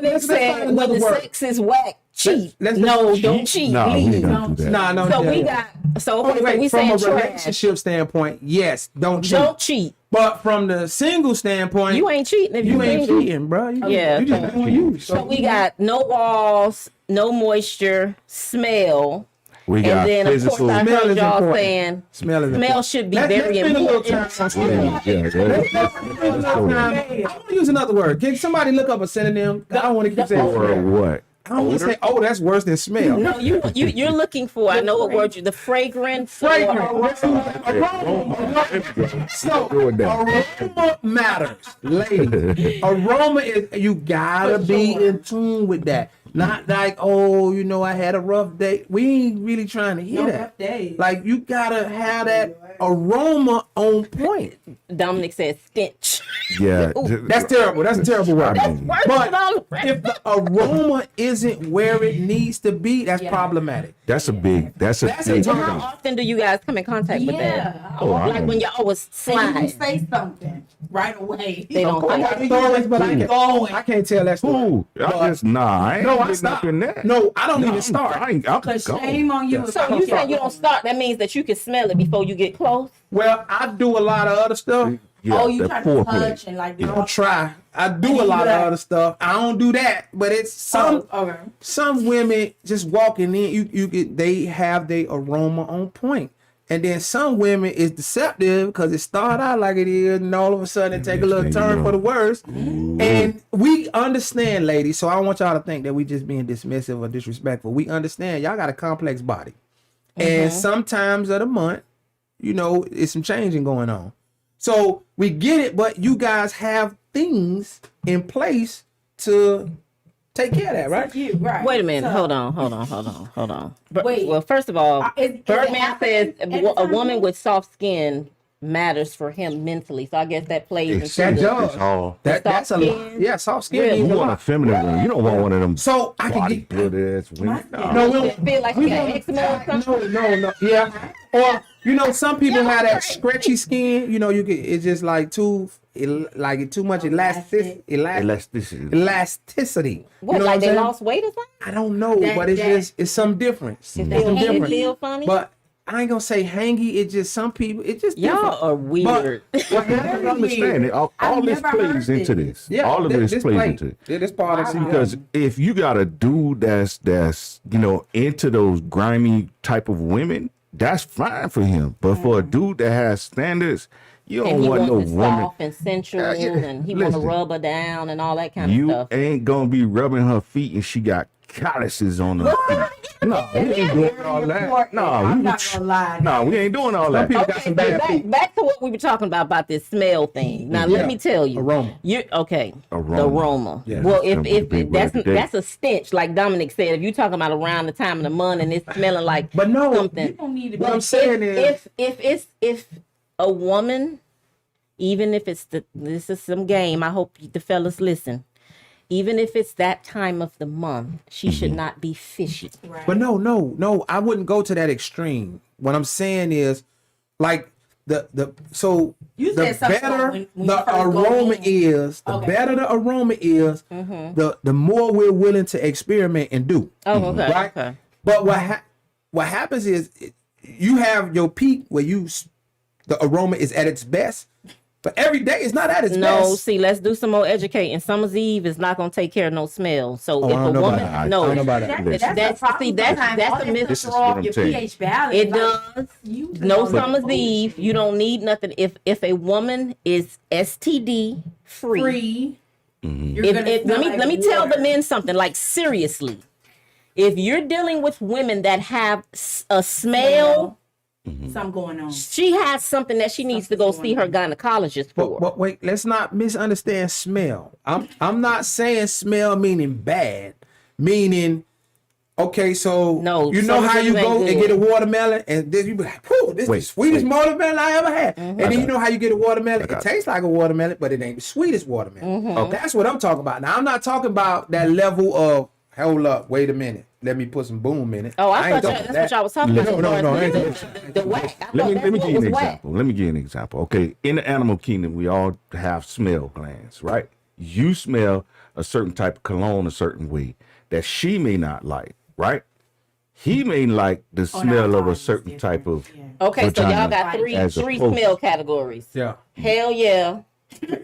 let's find said when another the word. sex is whack, cheat. let's No, cheat. don't cheat. No, we please. ain't gonna do that. Nah, no. So yeah. we got okay, so we From saying a trash. relationship standpoint, yes, don't cheat. Don't cheat. But from the single standpoint, You ain't cheating if you ain't single. cheating, bro. Yeah, You just doing you. So we got no walls, no moisture, smell, We and got then of course physical. I Smell heard is y'all important. saying Smell is important. should be Let's very spend a little important. time on smell. Yeah, I want to use another word. Can somebody look up a synonym? I don't want to keep saying or smell. what? I don't want to say, oh, that's worse than smell. No, you're looking for. I know what word you. The fragrance. So Doing that. aroma matters, lady. Aroma is you gotta be in tune with that. Not like, oh, you know, I had a rough day. We ain't really trying to hear No that. rough days. Like you gotta have that aroma on point. Dominic says stench. Yeah, That's terrible. That's a terrible word. I mean, Worse But than all the rest. if the aroma isn't where it needs to be, that's problematic. that's a big. That's a That's a big. turn How often do you guys come in contact with that? Yeah. Oh, I Like know. when y'all was And you slide. say something right away. They don't I say. got stories, but Going. I can't tell that story. Ooh, I just I ain't No, I getting stop. up in that. No, I don't even start. I'm Cause gone. shame on you. if I So don't you saying start. you don't start? That means that you can smell it before you get close. Well, I do a lot of other stuff. Yeah, Oh, you that try to foreplay. touch and like. I don't try. I do a lot of other stuff. I don't do that, but it's some Okay. some women just walking in. You get they have their aroma on point, and then some women is deceptive because it start out like it is, and all of a sudden it take a little Next thing turn you for the know. worse. And we understand, ladies. So I don't want y'all to think that we just being dismissive or disrespectful. We understand y'all got a complex body, and sometimes of the month, you know, it's some changing going on. So we get it, but you guys have things in place to take care of that, right? You right. Wait a minute. So, Hold on. Wait. Well, first of all, is it Birdman says happening a every woman time? with soft skin matters for him mentally. So I guess that plays into Exactly. the, does. It's all. That's a Soft lot. skin? Yeah, soft skin. Really? means You a want a lot. feminine one. You don't want one of them So I can get. bodybuilder ass women. No, we don't feel like you got eczema or something. No. Yeah. Or you know, some people have that stretchy skin. You know, you get it's just like too much Elasticity. elasticity. What, you know like I'm they saying? lost weight or something? I don't know, That- but it's that- just it's some difference. Is It's that some make you difference. feel funny? But I ain't gonna say hangy. It's just some people. It's just Y'all different. are weird. What I happens? understand it. All I've this never plays heard into this. this. Yeah, all of this plays play. into it. Yeah, this part of it. Because if you got a dude that's into those grimy type of women, that's fine for him. But for a dude that has standards, you don't And he want wants no it woman. soft and sensual, Yeah, and he want to listen. rub her down and all that kind of You stuff. ain't gonna be rubbing her feet and she got calluses on her feet. No, we ain't doing all that. No, I'm not gonna lie. No, we ain't doing all that. people Okay, got so some bad feet. back to what we were talking about this smell thing. Now let Yeah. me tell you, Aroma. You're okay. Aroma. The aroma. Yeah. Well, That's the big word that's today. that's a stench, like Dominic said. If you're talking about around the time of the month and it's smelling like But no, something. You don't need to What be. I'm saying is, if a woman, even if it's this is some game. I hope the fellas listen. Even if it's that time of the month, she should not be fishy. Right. but no, I wouldn't go to that extreme. What I'm saying is, like so You the said something better when the you first go aroma in. is, the Okay. better the aroma is, the more we're willing to experiment and do. Oh, okay, Right? okay. But what happens is you have your peak where the aroma is at its best, but every day it's not at its No, best. see, let's do some more educating. Summer's Eve is not gonna take care of no smell. So if I a don't know woman, about that. no, I don't know about that. That's the problem. Sometimes all a that myth. stuff This is throw what off I'm your saying. pH balance. It Like, does. you just No don't know. Summer's Eve. You don't need nothing. If a woman is STD free, Free. Mm-hmm. You're if, gonna if, smell let me like let me tell the water. men something. Like seriously, if you're dealing with women that have a smell, Something going on. she has something that she needs to go see her gynecologist for. But wait, let's not misunderstand smell. I'm not saying smell meaning bad, meaning okay. So No, you know some how you things ain't go and good. get a watermelon, and then you be like, "Whew, this is the sweetest watermelon I ever had." And then you know how you get a watermelon. It tastes like a watermelon, but it ain't the sweetest watermelon. Mm-hmm. Okay, that's what I'm talking about. Now I'm not talking about that level of hold up, wait a minute, let me put some boom in it. Oh, I ain't thought talking that's what y'all was talking about. No, as no, far ain't as talking the whack. I Let me thought give that's you what an was whack. example. Let me give you an example. Okay, in the animal kingdom, we all have smell glands, right? You smell a certain type of cologne a certain way. that she may not like, right? He may like the Oh, smell no, of a it's certain type of. Okay, so y'all got vagina three as three opposed- smell categories. Yeah. Hell yeah,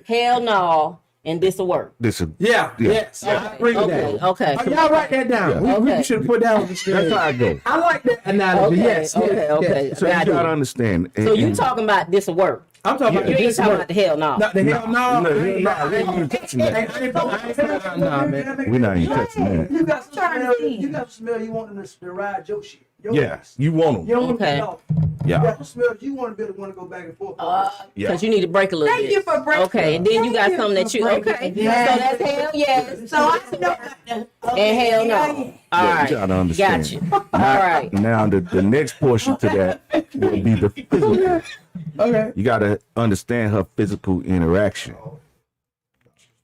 hell no, and this'll work. This is Yeah. Yeah. Yes. I agree with Okay, that. okay. Oh, y'all write that down. Yeah. We Okay. should have put that on the that's screen. how I go. I like that analogy. Okay, Yes. okay, yes, okay. yes. So you Got it. gotta understand. So you and- talking about this'll work? I'm talking about You ain't this talking word. about the hell no. Not the hell no. No, I ain't- no, I we ain't even touching that. I ain't- Nah, man. We're not even touching that. You got some Trying to smell. see. You got some smell. You want them to ride your shit. Your Yeah, ass. you want You them. don't want Okay. to know. Yeah. You got some smell. You want to be able to go back and forth. Yeah. Because you need to break a little Thank bit. you for breaking. Okay, and then you got Thank something that for you breaking okay. it down. So that's hell yes. So I know. And hell no. All Yeah, right. you gotta understand. Got you. All right. Now the next portion to that will be the physical. Okay. You gotta understand her physical interaction.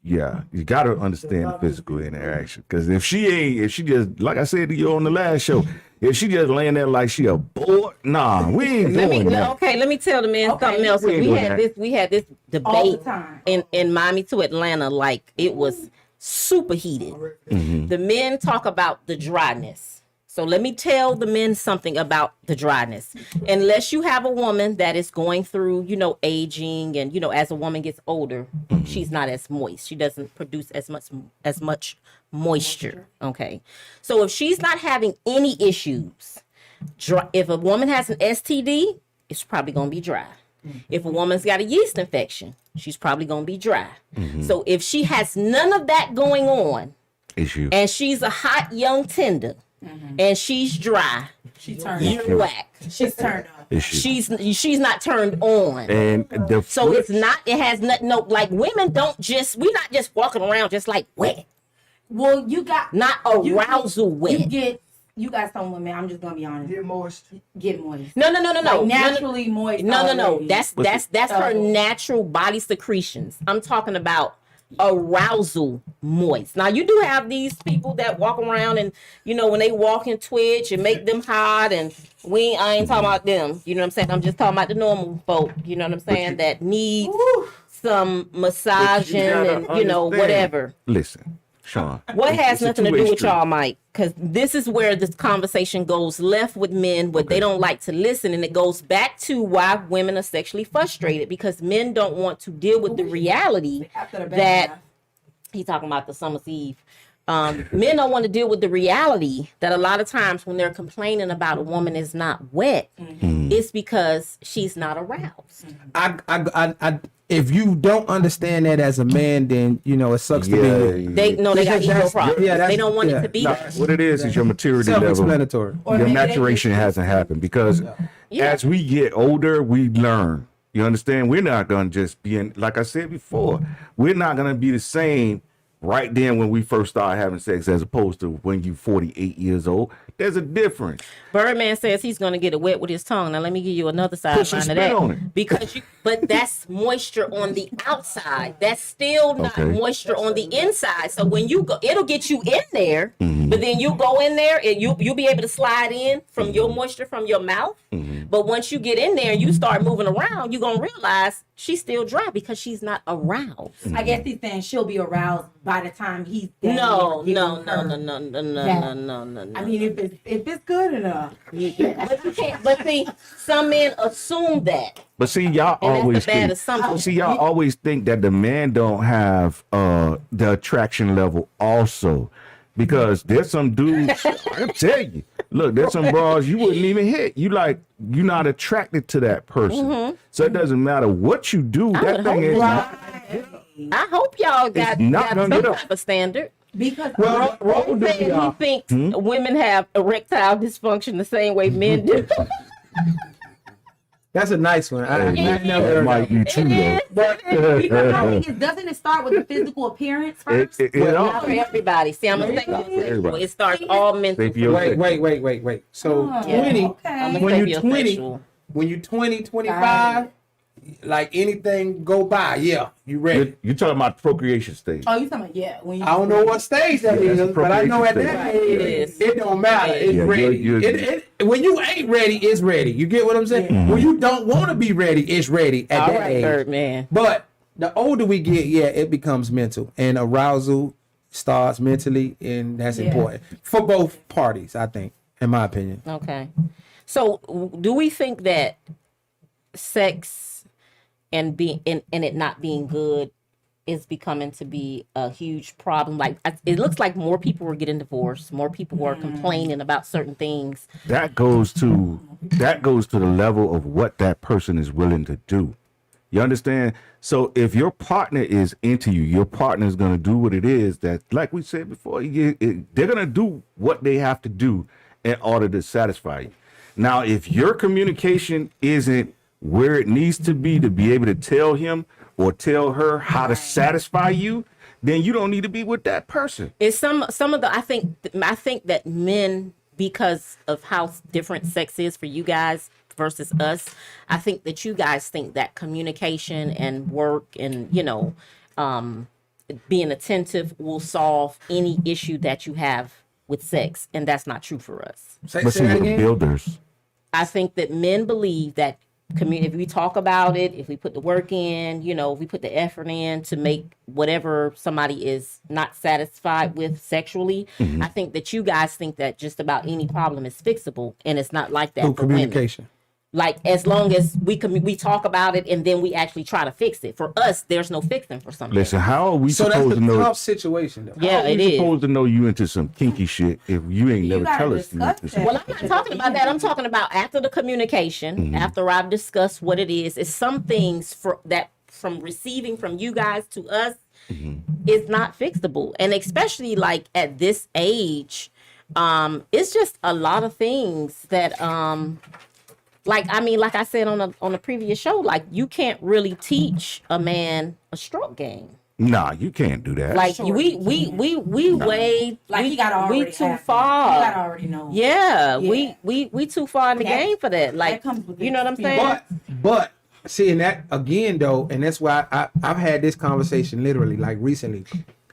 Yeah, you gotta understand the physical interaction. Because if she just like I said to you on the last show, if she just laying there like she a board, nah, we ain't doing that. Okay, let me tell the man Okay. something else. 'Cause We ain't We doing had that. this All the debate time. in Miami to Atlanta, like it was super heated. The men talk about the dryness. So let me tell the men something about the dryness. Unless you have a woman that is going through, aging, and as a woman gets older, she's not as moist. She doesn't produce as much moisture. Okay. So if she's not having any issues, if a woman has an STD, it's probably going to be dry. If a woman's got a yeast infection, she's probably going to be dry. So if she has none of that going on, Issue. and she's a hot young tender, and she's dry, She turned. you're whack. She's turned up. Issue. She's not turned on. And the So flip- it's not. It has nothing. No, like women don't just. We're not just walking around just like wet. Well, you got Not you arousal wet. You got some women. I'm just gonna be honest. Get moist. Get moist. No. Like naturally moist. No. already. That's her So- natural body secretions. I'm talking about arousal moist. Now you do have these people that walk around and when they walk and twitch and make them hot, and I ain't talking about them. You know what I'm saying? I'm just talking about the normal folk. You know what I'm saying? That need some massaging and understand. whatever. Listen, Sean. What it's- has it's a nothing to two-way do with street. y'all, Mike? Because this is where this conversation goes left with men, where they don't like to listen, and it goes back to why women are sexually frustrated, because men don't want to deal with the reality After the that bath. he's talking about the summer's eve. Men don't want to deal with the reality that a lot of times when they're complaining about a woman is not wet, it's because she's not aroused. If you don't understand that as a man, then it sucks to be you. They got ego That's- problems. yeah, that's- They don't want yeah. it to be No, there. what it is your maturity level. Self-explanatory. Or Your maybe they maturation just- hasn't happened because Yeah. as we get older, we learn. You understand? We're not gonna just be in, like I said before, we're not gonna be the same right then when we first start having sex as opposed to when you're 48 years old. There's a difference. Birdman says he's going to get it wet with his tongue. Now let me give you another Put some sideline of spit on that, it. because but that's moisture on the outside. That's still not Okay. moisture on the inside. So when you go, it'll get you in there, Mm-hmm. but then you go in there and you'll be able to slide in from your moisture from your mouth. Mm-hmm. But once you get in there and you start moving around, you're gonna realize she's still dry because she's not aroused. I guess he's saying she'll be aroused by the time he's done No. giving her. I mean, if it's good enough. But you can't. But see, some men assume that. But see, y'all And that's always a bad think. assumption. See, y'all always think that the man don't have the attraction level also, because there's some dudes. I can tell you. Look, there's some bras you wouldn't even hit. You're not attracted to that person. So it doesn't matter what you do. That would thing hope is not. not. I hope y'all got not some gonna get up. type of standard. Because Well, what He do said we he are? thinks women have erectile dysfunction the same way men do. That's a nice one. I never That heard might be true though. because I think it doesn't it start with the physical appearance first? Not for everybody. See, I'm gonna say Everybody. it starts all mental. Say for yourself. Wait. So Oh, 20, okay. when you're 20, Sapiosexual. when you're 20, 25, like anything go by, yeah, you ready. You're talking about the procreation stage. Oh, you talking about when you I don't know what stage that Yeah, is, that's but I know at procreation that stage. age, It is. it don't matter. It's Yeah, ready. you're- When you ain't ready, it's ready. You get what I'm saying? When you don't want to be ready, it's ready at All that right, age. Birdman. But the older we get, yeah, it becomes mental and arousal. starts mentally, and that's Yeah. important for both parties, I think, in my opinion. Okay. So do we think that sex and it not being good is becoming to be a huge problem? Like it looks like more people are getting divorced, more people are complaining about certain things. That goes to the level of what that person is willing to do. You understand? So if your partner is into you, your partner is going to do what it is that, like we said before, they're going to do what they have to do in order to satisfy you. Now, if your communication isn't where it needs to be able to tell him or tell her how to satisfy you, then you don't need to be with that person. It's some of the I think that men, because of how different sex is for you guys versus us, I think that you guys think that communication and work and being attentive will solve any issue that you have with sex, and that's not true for us. Say But see, that we're again. builders. I think that men believe that if we talk about it, if we put the work in, if we put the effort in to make whatever somebody is not satisfied with sexually, I think that you guys think that just about any problem is fixable, and it's not like that Through for women. communication. Like as long as we talk about it and then we actually try to fix it. For us, there's no fixing for something. Listen, how are we So that's supposed the to know? tough situation, though. Yeah, How are it we is. supposed to know you into some kinky shit if you ain't never gotta tell us you discuss into some? that. Well, I'm not talking about that. I'm talking about after the communication, after I've discussed what it is some things from receiving from you guys to us is not fixable. And especially like at this age, it's just a lot of things that like I said on a previous show, like you can't really teach a man a stroke game. Nah, you can't do that. Like Sure, we you way Like he got already we too have it. far. He got already know. Yeah, Yeah. we too far in the That- game for that. Like comes with you know what I'm saying? experience. But seeing that again though, and that's why I've had this conversation literally like recently.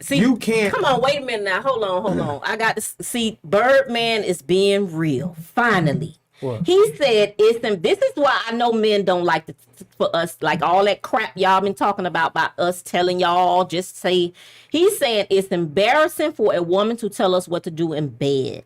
See, you can't. Come on, wait a minute now. Hold on. I got to see. Birdman is being real. Finally, What? he said it's them. This is why I know men don't like for us like all that crap y'all been talking about us telling y'all. Just say he's saying it's embarrassing for a woman to tell us what to do in bed.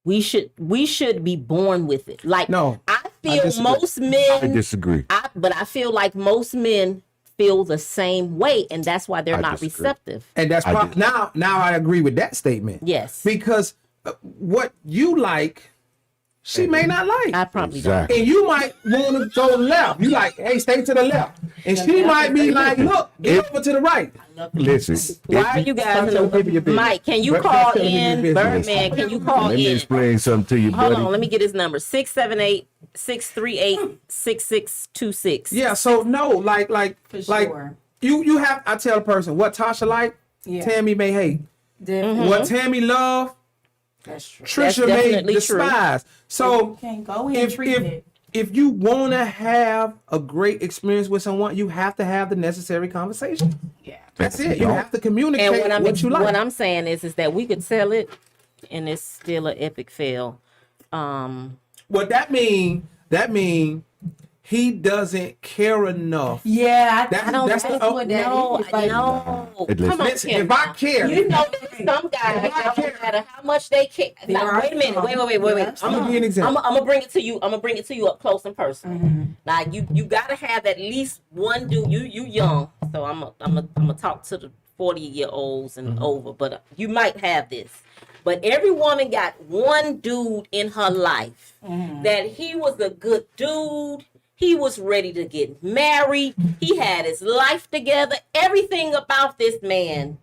We should be born with it. Like No, I I feel disagree. most I men. disagree. But I feel like most men feel the same way, and that's why they're I not disagree. receptive. And that's I prob- did. now I agree with that statement. Yes, Because what you like, she may not like. I probably don't. Exactly. And you might want to go left. You like, hey, stay to the left. And she might be like, look, get over to the right. Listen. Why are you guys? Stop telling your business. Mike, can you Stop call telling your in? business. Birdman, can you call Let me in? explain something to you, Hold buddy. on, let me get his number: 678-638-6626. Yeah, so no, like For like sure. you have I tell a person what Tasha like, Yeah. Tammy may hate. Definitely. What Tammy love, That's true. Trisha That's may definitely true. despise. So You can't go in and treat it. if you want to have a great experience with someone, you have to have the necessary conversation. Yeah. That's it. You have to communicate And what you like. what I'm saying is that we could sell it, and it's still an epic fail. What that mean he doesn't care enough. Yeah, That- I don't. that's That's the- what that no, is. Like, no. Listen, Come on, Listen, Kim. if I care, You know, there's some guys, If I no care. matter how much they care. There Now, are wait a minute. some. Wait. There are I'm I'ma give you an example. gonna bring it to you. I'm gonna bring it to you up close and personal. Now, you gotta have at least one dude. You young, so I'm gonna talk to the 40-year-olds and over. But you might have this. But every woman got one dude in her life that he was a good dude. He was ready to get married. He had his life together. Everything about this man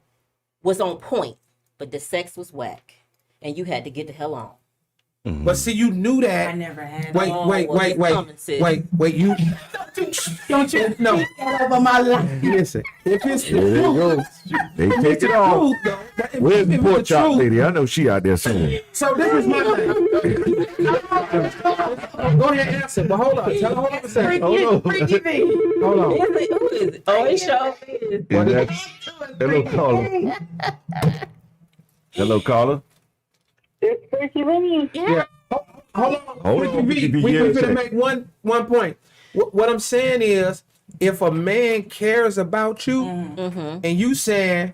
was on point, but the sex was whack, and you had to get the hell on. but see, you knew that. I never had. Wait, Oh, wait, well, wait, it's wait, coming, sis. wait. You Don't you no. get over my life? Listen, if it's the There they truth, go. They take it off. truth, though, if Where's the it's pork chop truth- lady? I know she out there saying. So this is my thing. Go ahead and answer, but hold on. Hold on a second. Hold on. Freaky me. Hold on. Who is it? Oh, it sure is. Is that- Hello, caller. Hello, caller. Yeah. Hold on. Hold We on. can We we can finna say- make one point. What I'm saying is, if a man cares about you and you saying,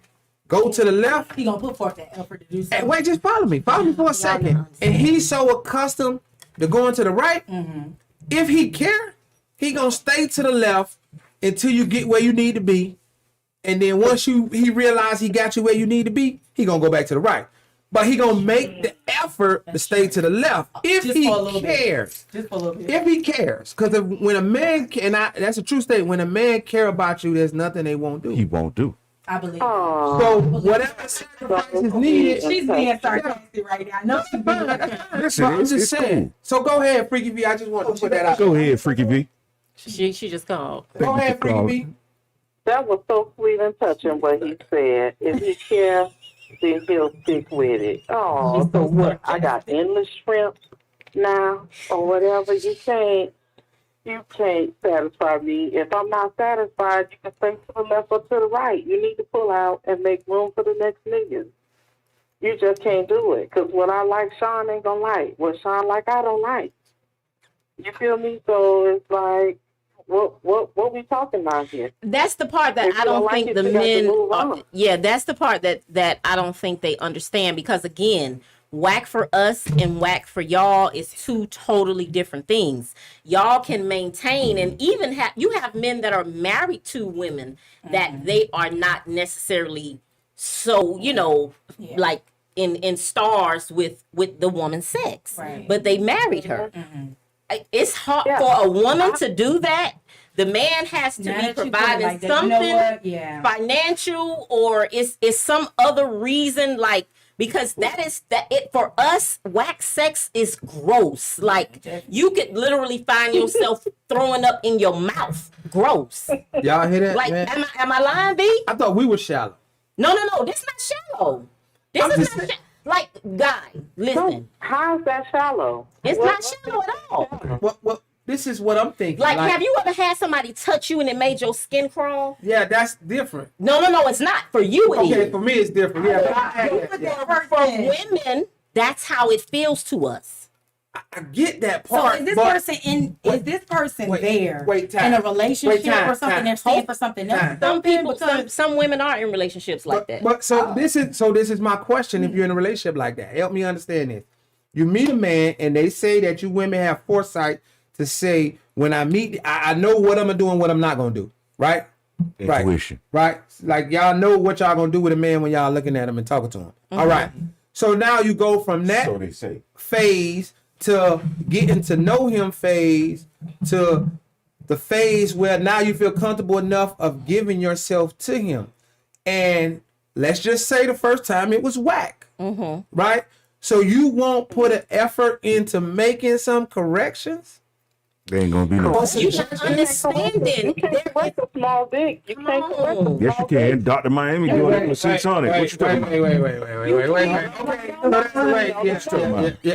go to the left. He gonna put forth that effort to do Hey, something. wait, just follow me. Follow me for a second. And he's so accustomed to going to the right. If he care, he gonna stay to the left until you get where you need to be. And then once he realize he got you where you need to be, he gonna go back to the right. But he gonna make the effort to stay to the left if Just he for a little bit. cares. Just for a little bit. If he cares, because when a man that's a true statement. When a man care about you, there's nothing they won't do. He won't do. I believe. So whatever sacrifice is needed, She's being sarcastic right now. No, she's being sarcastic. Listen, I'm just it's saying. cool. So go ahead, Freaky V. I just want to put that out. Go ahead, Freaky V. She just called. Go ahead, Thank you, Freaky V. That was so sweet and touching what he said. If he cares, then he'll stick with it. Oh, so what? I got endless shrimp now or whatever. You can't satisfy me. If I'm not satisfied, you can stay to the left or to the right. You need to pull out and make room for the next nigga. You just can't do it. Because what I like, Sean ain't gonna like. What Sean like, I don't like. You feel me? So it's like, what we talking about here? That's the part that If I you don't don't like think it, the you got to men move are, on. yeah, that's the part that I don't think they understand, because again, whack for us and whack for y'all is two totally different things. Y'all can maintain and even have men that are married to women that they are not necessarily so, like in stars with the woman's sex, Right. but they married her. It's hard Yeah. for a woman to do that. The man has to Now be that you put it providing like that, you something know what? Yeah. financial, or it's some other reason, like, because for us, wax sex is gross. Like, you could literally find yourself throwing up in your mouth. Gross. Y'all hear that, Like, man? am I lying, B? I thought we were shallow. No, this not shallow. This I'm is just not saying- like, guy, listen. How is that shallow? It's What- not shallow at all. What? This is what I'm thinking. Like, have you ever had somebody touch you and it made your skin crawl? Yeah, that's different. No, it's not. For you, it is. Okay, for me it's different. Yeah, but For women, that's how it feels to us. I get that So part. is this but person is this person wait, there time. in a relationship Time, or something? time. They're staying for something else. Time. Some people, because some women are in relationships like that. But this is my question. If you're in a relationship like that, help me understand this. You meet a man and they say that you women have foresight to say, when I meet, I know what I'm gonna do and what I'm not gonna do. Right? Intuition. Right? Like y'all know what y'all gonna do with a man when y'all looking at him and talking to him. All right. So now you go from that So they say. phase to getting to know him phase to the phase where now you feel comfortable enough of giving yourself to him. And let's just say the first time it was whack. Right? So you won't put an effort into making some corrections? There ain't gonna be no. You should understand You it. can't break a small dick. You can't correct a small Yes, you dick. can. Dr. Miami doing it with 600. What you talking about? Wait. Okay.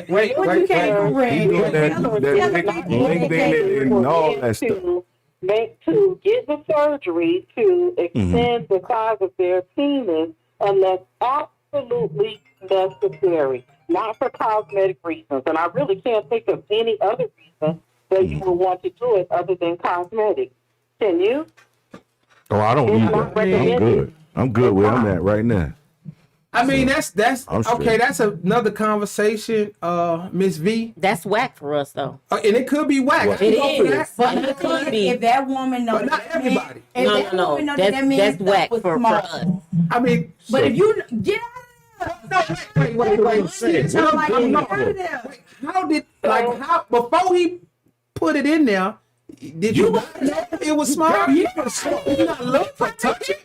Wait. What you can't correct? He doing that LinkedIn and all that stuff. To get the surgery to extend the size of their penis unless absolutely necessary, not for cosmetic reasons. And I really can't think of any other reason that you would want to do it other than cosmetic. Can you? Oh, I don't need that. I'm good. I'm good where I'm at right now. I mean, that's I'm straight. okay. That's another conversation, Miss V. That's whack for us, though. And it could be whack. What? I can It go for is. that. But If it could be. if that woman knows, But not everybody. If No, that no. woman knows that That's man's whack stuff was for small. us. I mean, But if you get out of there, wait. sound like I'm you not- out of there. How before he put it in there? Did you know it was small? You not look for touch it.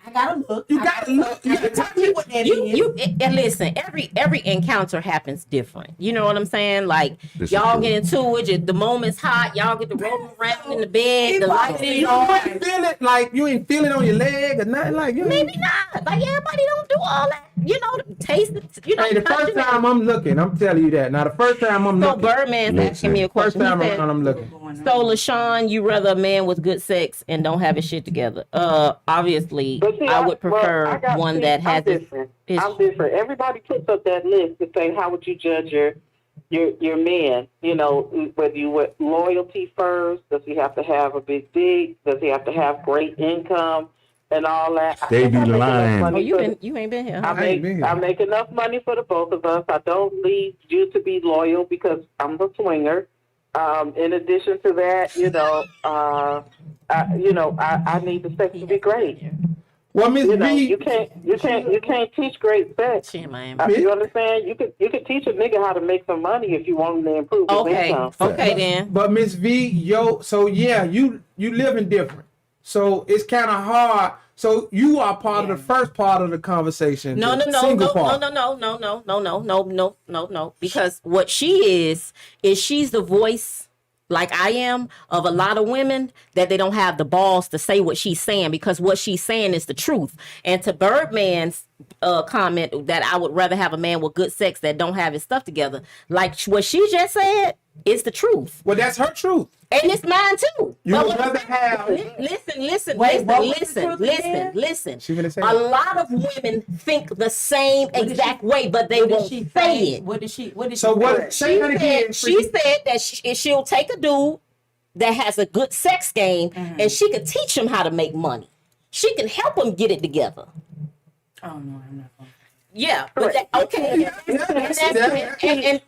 I gotta look. You gotta look. You gotta touch it. What that You is. and listen, every encounter happens different. You know what I'm saying? Like, This is y'all true. get into it, the moment's hot, y'all get to roll around in the bed, the lights is You on. ain't feel it like you ain't feel it on your leg or nothing like you. Maybe not. Like, everybody don't do all that. You know, taste it. You know, Hey, the first touching it. time I'm looking, I'm telling you that. Now the first time I'm So looking, Birdman's asking me a first question. He time said, around I'm looking. so LaShawn, you rather a man with good sex and don't have his shit together? Obviously, But see, I would prefer one that has I'm his. different. his- I'm different. Everybody puts up that list to say, how would you judge your man? You know, whether you want loyalty first, does he have to have a big dick? Does he have to have great income? and all that. I They think be I make enough lying. money Oh, for- you ain't been here. I ain't been make here. I make enough money for the both of us. I don't need you to be loyal because I'm a swinger. In addition to that, I need the sex to be great. Well, Miss You know, V, you can't teach great sex. She in Miami. You understand? You can teach a nigga how to make some money if you want him to improve his Okay. income. Okay then. but Miss V, so yeah, you living different. So it's kind of hard. So you are part of the first part of the conversation. No, the no, no, single no, part. no. Because what she is she's the voice, like I am, of a lot of women that they don't have the balls to say what she's saying, because what she's saying is the truth. And to Birdman's comment that I would rather have a man with good sex that don't have his stuff together, like what she just said, is the truth. Well, that's her truth. And it's mine too. You But would rather have. listen, Wait, what was the truth listen. again? She finna say A it. lot of women think the same did exact she- way, but they What did won't she say it. What did she? What did So she what? say? Say that again. She said that she'll take a dude that has a good sex game, and she could teach him how to make money. She can help him get it together. Oh no, I'm not. Going. Yeah, but that, okay,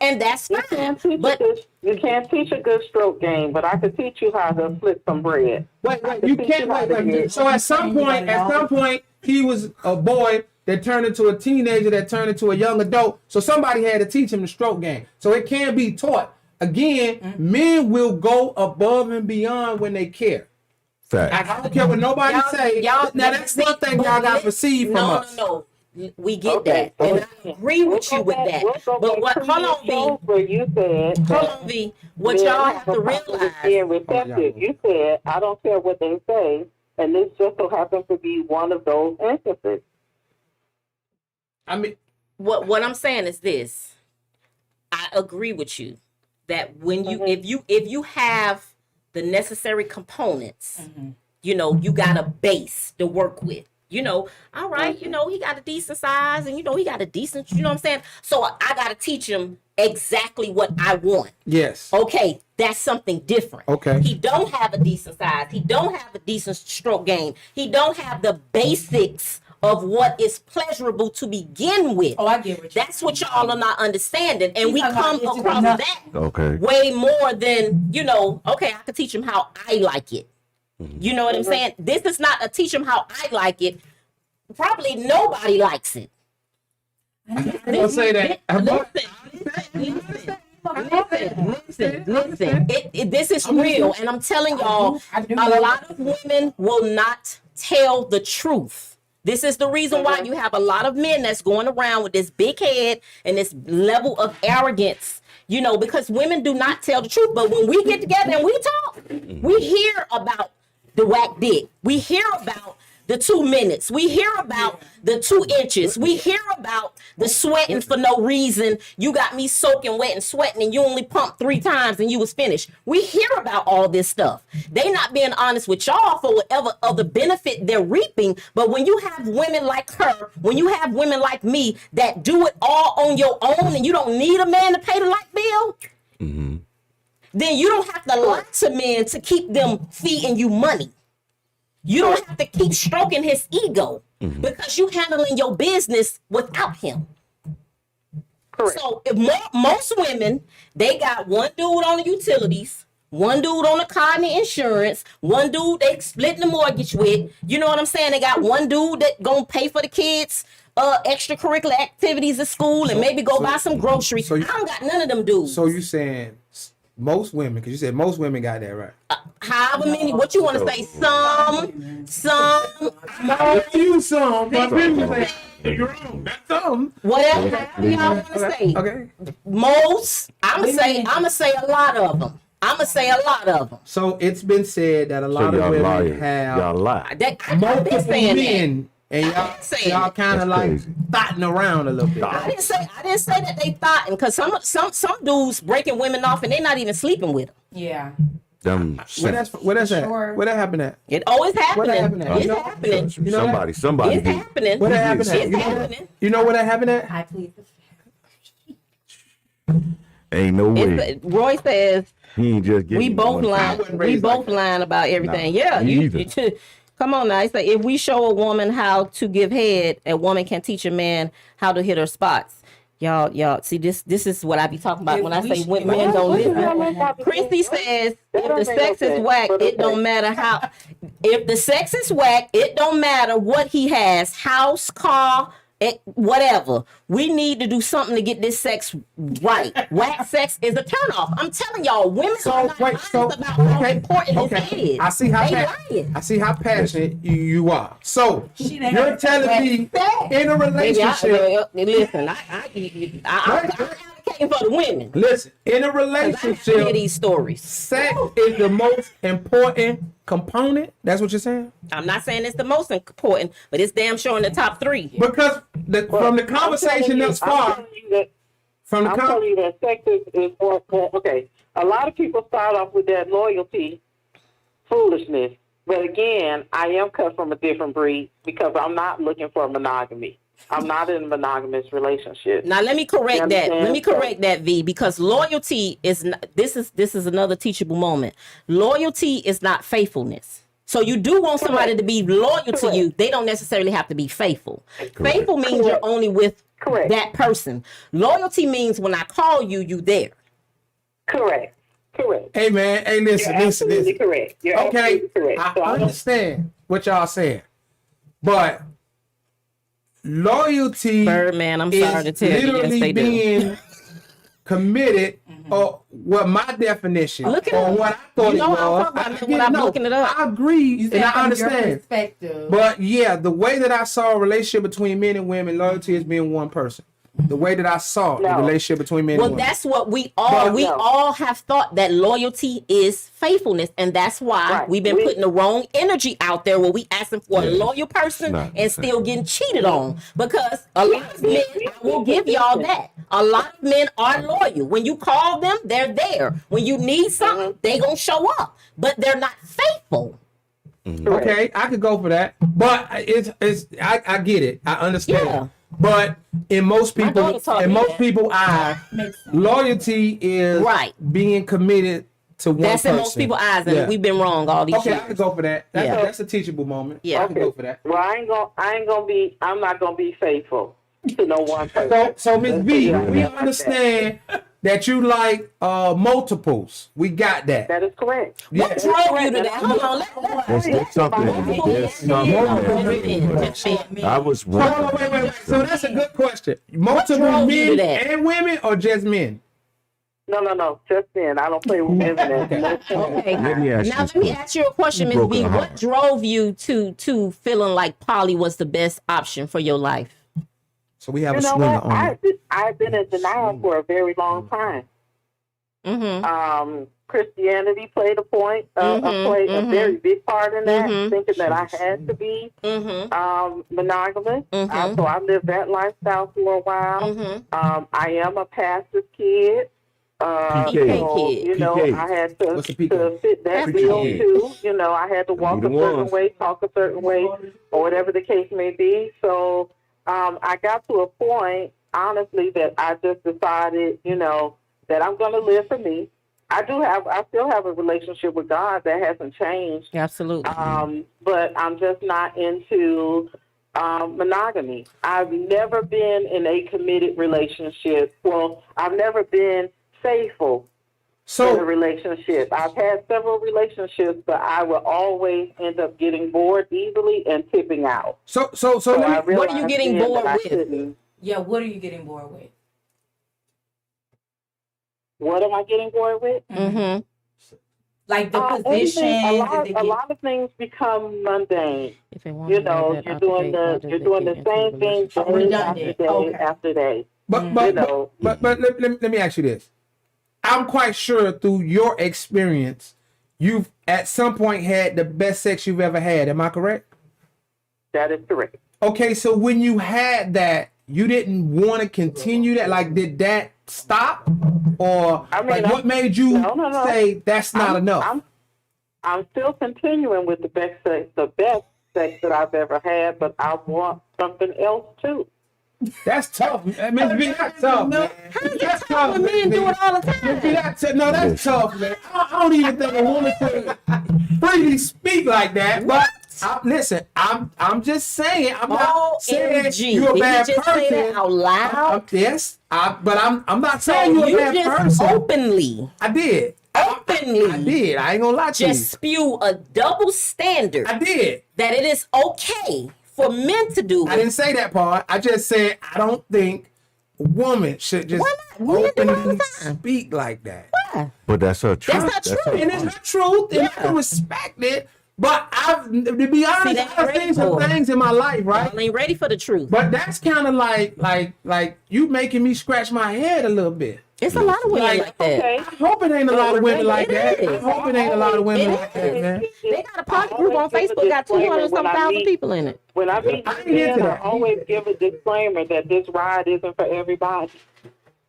and that's You can't fine. teach But you can't teach a good stroke game, but I could teach you how to flip some bread. Wait, you can't wait. So at some point, he was a boy that turned into a teenager that turned into a young adult. So somebody had to teach him the stroke game. So it can be taught. Again, men will go above and beyond when they care. Fact. I don't care what nobody say. Now that's one thing y'all got to receive from us. No. We get Okay. that, and I agree with you with that. But what? Hold on, V. Where you said, Hold on, V. What y'all have to realize. being receptive. You said, I don't care what they say, and this just so happens to be one of those instances. I mean, What I'm saying is this. I agree with you that when you if you have the necessary components, you got a base to work with. All right, he got a decent size, and he got a decent, what I'm saying? So I got to teach him exactly what I want. yes. Okay, that's something different. Okay. He don't have a decent size. He don't have a decent stroke game. He don't have the basics of what is pleasurable to begin with. Oh, I get what you. That's what y'all are not understanding. And She's we talking come about it's across enough. that Okay. way more than, okay, I can teach him how I like it. You know what I'm saying? This is not a teach him how I like it. Probably nobody likes it. Don't say that. Listen. This is real, and I'm telling y'all, I do. a lot of women will not tell the truth. This is the reason why you have a lot of men that's going around with this big head and this level of arrogance, because women do not tell the truth. But when we get together and we talk, we hear about the whack dick. We hear about the 2 minutes. We hear about the 2 inches. We hear about the sweating for no reason. You got me soaking wet and sweating, and you only pumped 3 times and you was finished. We hear about all this stuff. They not being honest with y'all for whatever of the benefit they're reaping. But when you have women like her, when you have women like me that do it all on your own, and you don't need a man to pay the light bill, then you don't have to lie to men to keep them feeding you money. You don't have to keep stroking his ego because you handling your business without him. Correct. So if most women, they got one dude on the utilities, one dude on the car and the insurance, one dude they splitting the mortgage with. You know what I'm saying? They got one dude that gonna pay for the kids' extracurricular activities at school and maybe go buy some groceries. so you- I don't got none of them dudes. So you saying most women? Because you said most women got that right. However many, what you want to say? Some, You some, but women say you're wrong. That's some. whatever y'all want to say. Okay. Most, I'm gonna say a lot of them. So it's been said that a lot of y'all women lying. have Y'all lie. I've been multiple saying that. men, and y'all kind That's of like crazy. thotting around a little bit. I didn't say that they thought, because some dudes breaking women off and they're not even sleeping with them. Yeah. Them Where that's at? Sure. Where that happened at? It always happening. happened at? It's You know- happening. You know somebody It's get- happening. Where that happened at? It's You know, happening. you know where that happened at? I plead the Ain't no way. Roy says He ain't just getting we both one. lying. wasn't We raised both like lying about everything. Nah, Yeah, me you either. Come on now. It's like if we show a woman how to give head, a woman can teach a man how to hit her spots. Y'all, see this is what I be talking about If when I we say sh- men don't What the hell listen. that got to do- Christy says That if the don't make sex no is sense, whack, but it okay. don't matter how. If the sex is whack, it don't matter what he has, house, car, whatever. We need to do something to get this sex right. Whack sex is a turnoff. I'm telling y'all, women are So not wait, honest so about how okay, important this okay. is. I see how they lying. lying. I see how passionate you are. So She done you're had telling me that in a Baby, relationship. listen, I'm advocating for the women. Listen, in a 'Cause I hear relationship, these stories. sex is the most important component. That's what you're saying? I'm not saying it's the most important, but it's damn sure in the top 3. Because from the I'm conversation telling you- thus far, I'm telling you that from the I'm telling you that sex is more okay. A lot of people start off with that loyalty foolishness, but again, I am cut from a different breed because I'm not looking for monogamy. I'm not in a monogamous relationship. Now let me correct You that. understand? Let me correct that, V, because loyalty is not, this is another teachable moment. Loyalty is not faithfulness. So you do want somebody to be loyal to you. They don't necessarily have to be faithful. Faithful means you're only with that person. Loyalty means when I call you, you there. Correct. hey man, hey listen, You're listen. absolutely correct. You're Okay, absolutely correct. I So I don't- understand what y'all saying, but loyalty Birdman, I'm sorry to is tell you, yes, literally they do. being committed, or what my definition, Look at or it. what I thought You know it what I'm was. talking about I when get I'm no, looking it up. I agree You and said I from your understand. perspective. But yeah, the way that I saw a relationship between men and women, loyalty is being one person. The way that I saw the No. relationship between men Well, and women. that's what we all But- all have thought, that loyalty is faithfulness, and that's why Right. we've been putting the wrong energy out there where we asking for a loyal person Not the and same. still getting cheated on. Because a lot of men, I will give y'all that. A lot of men are loyal. When you call them, they're there. When you need something, they gonna show up, but they're not faithful. Okay, I could go for that, but I get it. I understand. Yeah. But in most My people, daughter taught me that. eyes, Makes sense. loyalty is Right. being committed to one That's person. in most people's eyes, and Yeah. we've been wrong all these Okay, I years. could go for that. That's, Yeah. that's a teachable moment. Yeah. I could go for that. Well, I'm not gonna be faithful to no one person. So Ms. Let's B, put it out we there like understand that you like multiples. We got that. That is correct. Yeah. What drove you to that? Hold on, There's something. There's something. I was Hold on, wondering. wait. So that's a good question. Multiple drove you to men that? and women, or just men? No. Just then, I don't play with women. Okay. Let me ask Now you let me ask you a question, You Ms. broke B. her What heart. drove you to feeling like poly was the best option for your life? So we have You a know swinger what? on. I've been in denial for a very long time. Mm-hmm. Christianity played a point, played a very big part in that, thinking that I had to be monogamous. So I lived that lifestyle for a while. I am a pastor's kid. PK so, kid. you know, PK. I had to, What's a PK? to fit that That's bill PK. too. You know, I had to walk the a certain ones. way, talk a certain way, or whatever the case may be. So I got to a point, honestly, that I just decided, you know, that I'm going to live for me. I still have a relationship with God that hasn't changed. Absolutely. But I'm just not into monogamy. I've never been in a committed relationship. Well, I've never been faithful in a So relationship. I've had several relationships, but I will always end up getting bored easily and tipping out. so So I let me, What are you realized getting then bored that I with? shouldn't. Yeah, what are you getting bored with? What am I getting bored with? Mm-hmm. Like the Everything, position. a lot of things become mundane. You know, you're doing the same thing day after Redundant. day Okay. after day. but You know, let me ask you this. I'm quite sure through your experience, you've at some point had the best sex you've ever had. Am I correct? that is correct. Okay, so when you had that, you didn't want to continue that. Like, did that stop, or I mean, like what made you No. say that's not enough? I'm still continuing with the best sex that I've ever had, but I want something else too. That's tough, man. Ms. B, that's tough, man. That's tough. When men do it all the time. See, that's tough, man. I don't even think a woman could freely speak like that. But Listen, I'm just saying. I'm not saying OMG. you're a Did bad you just person. say that out loud? Yes, but I'm not So saying you're you a bad just person. openly I did. Openly. I did. I ain't gonna lie to just spew a double standard you. I did. that it is okay for men to do I it. didn't say that part. I just said I don't think a woman should just Why not? Women do it all the openly time. speak like that. Why? But that's her truth. That's not true. And it's her truth, and I can respect it. But to be honest, they ain't I've ready seen some for it. things in my life, right? Y'all ain't ready for the truth. But that's kind of like you making me scratch my head a little bit. It's a lot of women like that. Okay. I hope it ain't a lot of women like It that. I is. hope it ain't a lot of women It like that, is. man. They got a pocket group on Facebook, got 200-some-thousand people in it. When I meet I ain't into men, I that. always give a disclaimer that this ride isn't for everybody.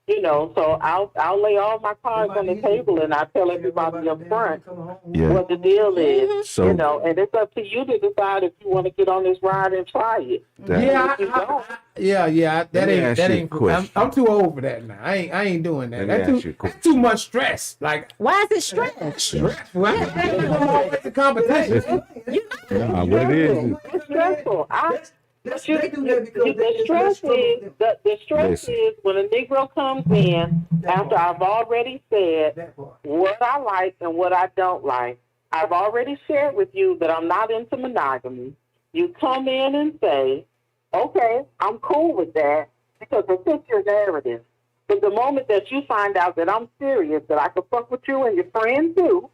You know, so I'll lay all my cards on the table and I tell everybody up front Yeah. what the deal is. So- You know, and it's up to you to decide if you want to get on this ride and try it. That- Yeah, If you don't, yeah. Let me ask you a ain't. question. I'm too old for that now. I ain't doing that. Let me ask you a That's too much stress. Like Why is it stress? stressful. It's a competition. Nah, what it is. it's stressful. They But you, do that because the they stress struggle is with them. the stress Listen. is when a Negro comes in after I've already said That part. what I like and what I don't like. I've already shared with you that I'm not into monogamy. You come in and say, okay, I'm cool with that because it fits your narrative. But the moment that you find out that I'm serious, that I can fuck with you and your friend too,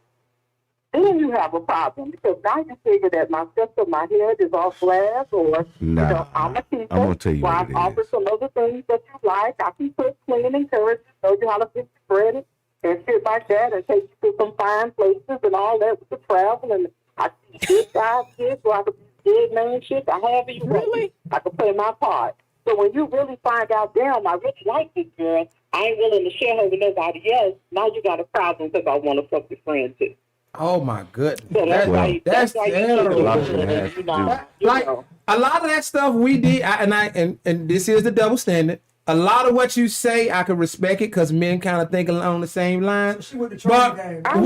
then you have a problem because now you figure that my steps of my head is off glass or, Nah, I'm a teacher. I'm gonna tell you Well, what I've it offered is. some other things that you like. I can cook, clean, and encourage you, show you how to fix your credit and shit like that and take you to some fine places and all that with the travel. And I see good guys shit so I can be good man shit. However you want me. I can play my part. So when you really find out, damn, I really like this girl, I ain't willing to share her with nobody else, now you got a problem because I want to fuck your friend too. Oh my goodness. So that's Well, why that's you terrible. A lot of it has to do. Like a lot of that stuff we did, and this is the double standard. A lot of what you say, I can respect it because men kind of think along the same line. She went to training But game.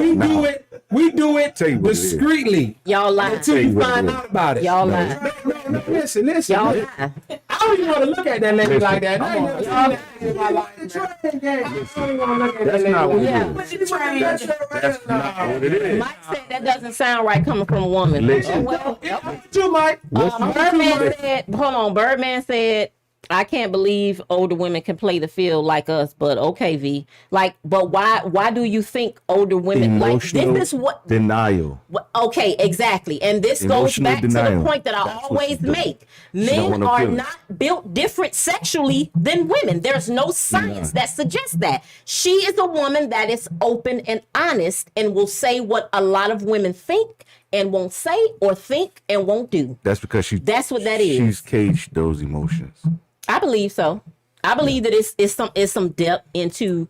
we do it Tell you what it is. discreetly Y'all lie. until Tell you you what it find is. out about it. Y'all No. lie. No, listen. Y'all listen. lie. I don't even want to look at that lady Listen, like that. I ain't never seen that in my life. The training game. I don't even want to look at That's that lady. not what it Yeah. is. She went to that show right That's now. not what it is. Mike said that doesn't sound right coming from a woman. Listen. Well, I'm with you, Mike. What's I'm with you, Birdman Mike. said, hold on, Birdman said, I can't believe older women can play the field like us, but okay, V. Like, but why do you think older women Emotional like this is what denial. okay, exactly. And this goes Emotional back to denial. the point that I That's what always she do. make. She don't Men wanna are feel it. not built different sexually than women. There's no science that suggests that. She is a woman that is open and honest and will say what a lot of women think and won't say or think and won't do. That's because That's what that is. She's caged those emotions. I believe so. I believe that it's some depth into,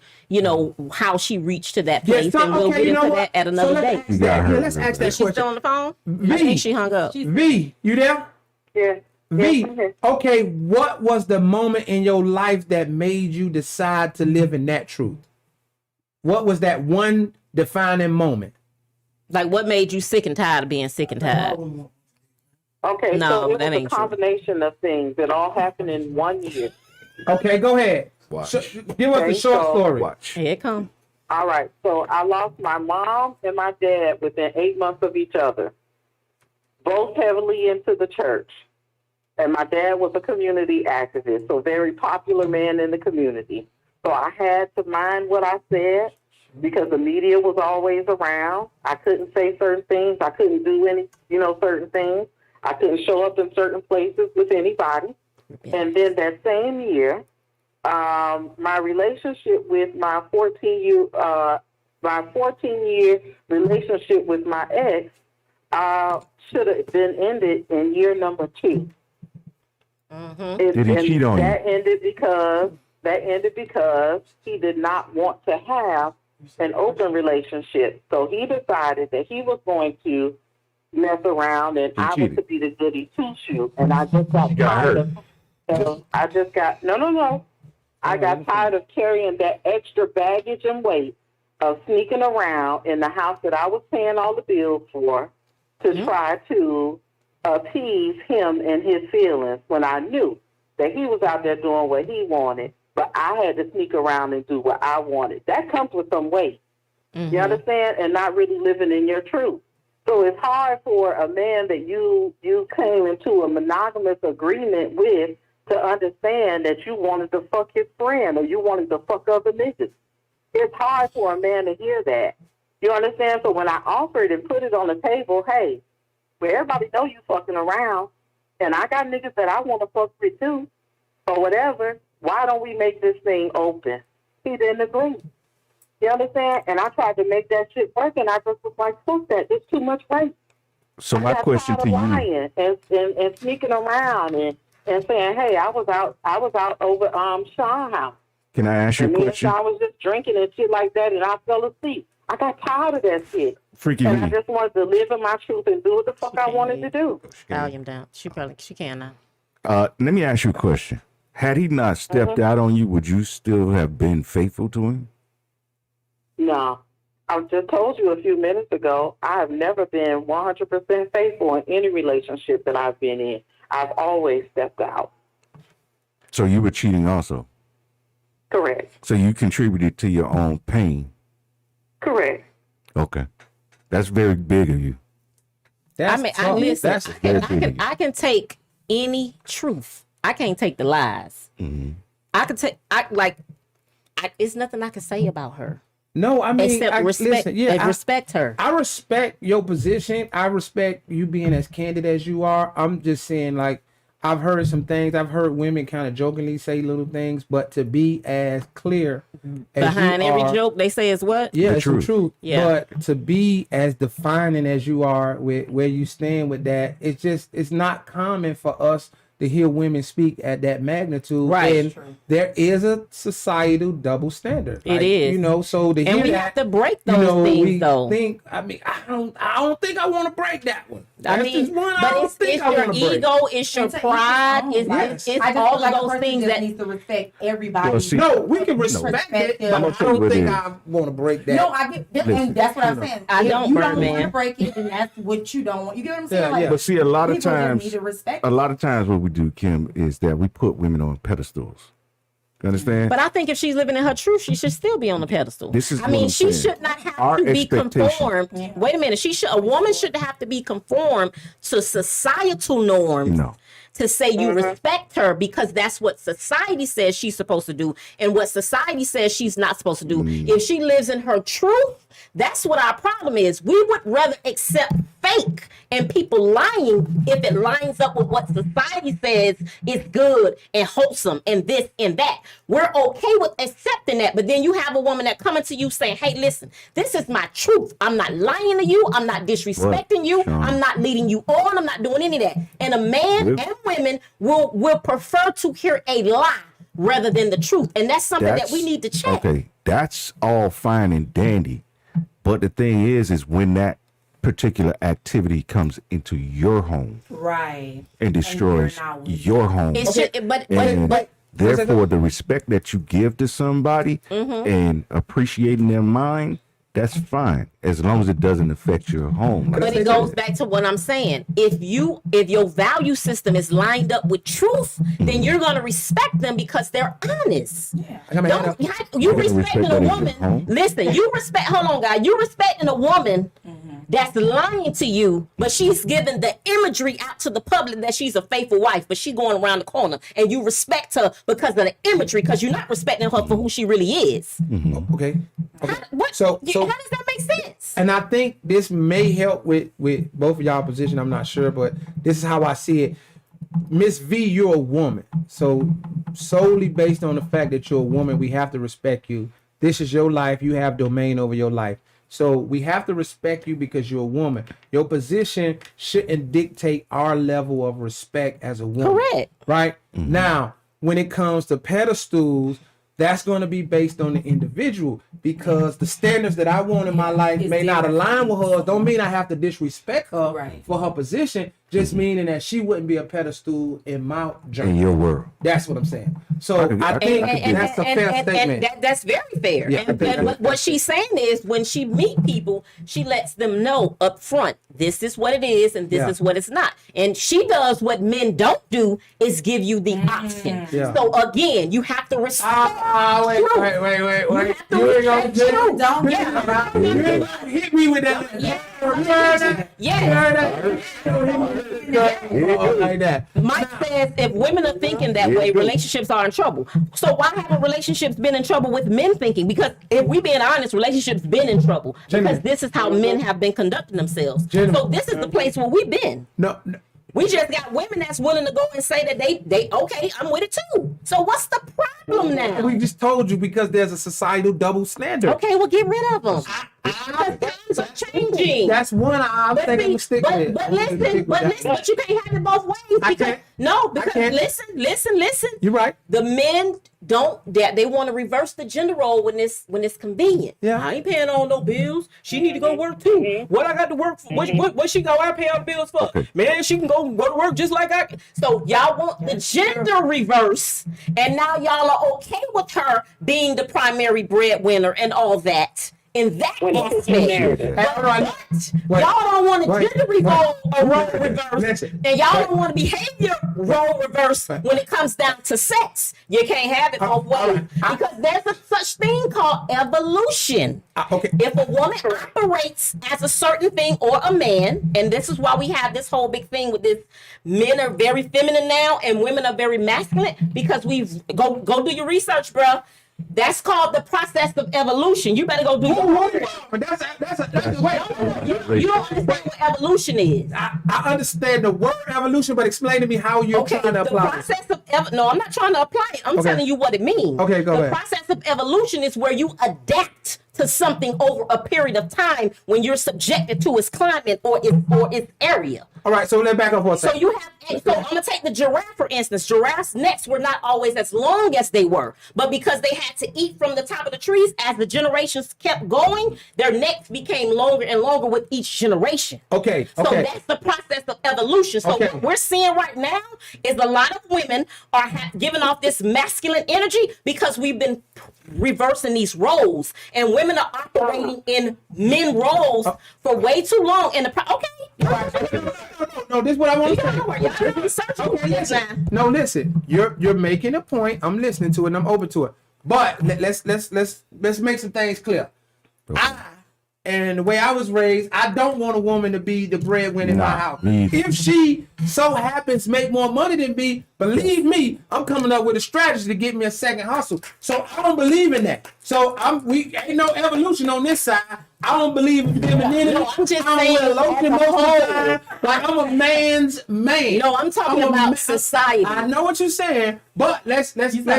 how she reached to that place, and we'll get into that at another day. Let's ask that Is she still question. on the phone? V. I think she hung up. V, you there? Yeah. V, Yeah. okay, what was the moment in your life that made you decide to live in that truth? What was that one defining moment? Like, what made you sick and tired of being sick and tired? Okay, No, so it that was a ain't true. combination of things that all happened in 1 year. Okay, go ahead. Watch. Give us the Okay, short so- story. Watch. Here it come. All right, so I lost my mom and my dad within 8 months of each other, both heavily into the church. And my dad was a community activist, so very popular man in the community. So I had to mind what I said because the media was always around. I couldn't say certain things. I couldn't do any, certain things. I couldn't show up in certain places with anybody. And then that same year, my relationship with my 14-year relationship with my ex should have been ended in year number 2. Did he cheat on you? That ended because he did not want to have an open relationship. So he decided that he was going to mess around, and I was cheated. to be the goody two shoe. And I just got tired of. So I just got no. I got tired of carrying that extra baggage and weight of sneaking around in the house that I was paying all the bills for to try to appease him and his feelings when I knew that he was out there doing what he wanted, but I had to sneak around and do what I wanted. That comes with some weight. You understand? And not really living in your truth. So it's hard for a man that you came into a monogamous agreement with to understand that you wanted to fuck his friend or you wanted to fuck other niggas. It's hard for a man to hear that. You understand? So when I offered and put it on the table, hey, where everybody know you fucking around, and I got niggas that I want to fuck with too, or whatever, why don't we make this thing open? He didn't agree. You understand? And I tried to make that shit work, and I just was like, fuck that. There's too much rape. So my question to you, lying and sneaking around and saying, hey, I was out over Sean's house. can I ask you a And me and question? Sean was just drinking and shit like that, and I fell asleep. I got tired of that shit. Freaky And I me. just wanted to live in my truth and do what the fuck I wanted to do. Volume down. She can now. Let me ask you a question. Had he not stepped out on you, would you still have been faithful to him? No. I just told you a few minutes ago, I have never been 100% faithful in any relationship that I've been in. I've always stepped out. So you were cheating also. Correct. So you contributed to your own pain. Correct. Okay. That's very big of you. That's I mean, tough. listen. That's I can take any truth. I can't take the lies. I can take. It's nothing I can say about her no. I mean, except respect. Listen, Respect her. I respect your position. I respect you being as candid as you are. I'm just saying, like, I've heard some things. I've heard women kind of jokingly say little things, but to be as clear as Behind you every are, joke, they say is what? yeah, The it's the truth. truth. Yeah. But to be as defining as you are with where you stand with that, it's not common for us to hear women speak at that magnitude. Right. And there is a societal double standard. It is. You know, so to And hear we that, have to break you those know, things, we though. think. I mean, I don't think I want to break that one. I That's mean, just one I but don't it's think I your want to break. ego, it's your And to each pride, his own. it's I just all feel like of a those person things just that. needs to respect everybody. Well, see- No, we can respect it, Perspective. but I'm I gonna tell you don't what think it is. I want to break that. No, I get that, Listen, and that's what I'm you know. saying. I If don't, you Bird don't want Man. to break it, then that's what you don't want. You get what I'm saying? Yeah, Like, yeah. But see, a lot of people just times, need to respect a it. lot of times what we do, Kim, is that we put women on pedestals. You understand? But I think if she's living in her truth, she should still be on the pedestal. This is I what mean, I'm she saying. should not have Our to be expectation. conformed. Wait a minute. A woman shouldn't have to be conformed to societal norms. No. To say you respect her because that's what society says she's supposed to do and what society says she's not supposed to do. If she lives in her truth, that's what our problem is. We would rather accept fake and people lying if it lines up with what society says is good and wholesome and this and that. We're okay with accepting that, but then you have a woman that coming to you saying, hey, listen, this is my truth. I'm not lying to you. I'm not disrespecting you. Sean? I'm not leading you on. I'm not doing any of that. And a man and women will prefer to hear a lie rather than the truth. And that's something that we need to check. Okay, that's all fine and dandy. But the thing is when that particular activity comes into your home Right. and destroys not with your home. It should, but And therefore, the respect that you give to somebody and appreciating their mind, that's fine as long as it doesn't affect your home. But it goes back to what I'm saying. If your value system is lined up with truth, then you're gonna respect them because they're honest. You respecting a woman. Listen, you respect. Hold on, guys. You respecting a woman that's lying to you, but she's giving the imagery out to the public that she's a faithful wife, but she going around the corner, and you respect her because of the imagery, because you're not respecting her for who she really is. Okay. How does that make sense? And I think this may help with both of y'all position. I'm not sure, but this is how I see it. Miss V, you're a woman. So solely based on the fact that you're a woman, we have to respect you. This is your life. You have domain over your life. So we have to respect you because you're a woman. Your position shouldn't dictate our level of respect as a woman. Correct. Right? Now, when it comes to pedestals, that's going to be based on the individual because the standards that I want in my life may not align with hers. Don't mean I have to disrespect her Right. for her position. just meaning that she wouldn't be a pedestal in my In journey. your world. That's what I'm saying. So I could think do that's a fair statement. That's very fair. Yeah, I think And what she's saying is when she meet people, she lets them know up front, this is what it is and this is what it's not. And she does what men don't do is give you the option. Yeah. So again, you have to respect. Wait. You have to respect truth. Don't You ain't gonna hit me with that. Yeah. Like that. Mike says if women are thinking that way, relationships are in trouble. So why haven't relationships been in trouble with men thinking? Because if we being honest, relationships been in trouble because this is how men have been conducting themselves. So this is the place where we've been. No. We just got women that's willing to go and say that they okay, I'm with it too. So what's the problem now? We just told you because there's a societal double standard. Okay, well get rid of them. Because times are changing. That's one I'm But thinking see, I'm stick but, with. but listen, but you can't have it both ways. I Because, can't. no, I because can't. listen. You're right. The men don't they want to reverse the gender role when it's convenient. Yeah. I ain't paying all no bills. She need to go work too. What I got to work for? What she go? I pay all the bills for? Man, she can go to work just like I. So y'all want the gender reverse, and now y'all are okay with her being the primary breadwinner and all that. In that aspect, but y'all don't want a gender role reverse, and y'all don't want a behavior role reverse when it comes down to sex. You can't have it both ways because there's a such thing called evolution. If a woman operates as a certain thing or a man, and this is why we have this whole big thing with this: men are very feminine now and women are very masculine because we've go do your research, bro. That's called the process of evolution. You better go do your homework. But that's You don't understand what evolution is. I understand the word evolution, but explain to me how you're trying to the apply it. process of no, I'm not trying to apply it. I'm telling you what it means. Okay, go the ahead. process of evolution is where you adapt to something over a period of time when you're subjected to its climate or its area. All right, so let's back up for a So second. you have, so I'm gonna take the giraffe for instance. Giraffes' necks were not always as long as they were, but because they had to eat from the top of the trees, as the generations kept going, their necks became longer and longer with each generation. Okay. So that's the process of evolution. So what we're seeing right now is a lot of women are giving off this masculine energy because we've been reversing these roles, and women are operating in men roles for way too long. And No, this is what I want to say. Okay, listen. No, listen. You're making a point. I'm listening to it and I'm open to it. But let's make some things clear. And the way I was raised, I don't want a woman to be the breadwinner in my house. If she so happens to make more money than me, believe me, I'm coming up with a strategy to get me a second hustle. So I don't believe in that. So we ain't no evolution on this side. I don't believe in femininity. No, I'm just I don't saying wear lotion as a most of the whole. time. Like I'm a man's man. No, I'm talking about society. I know what you're saying, but let's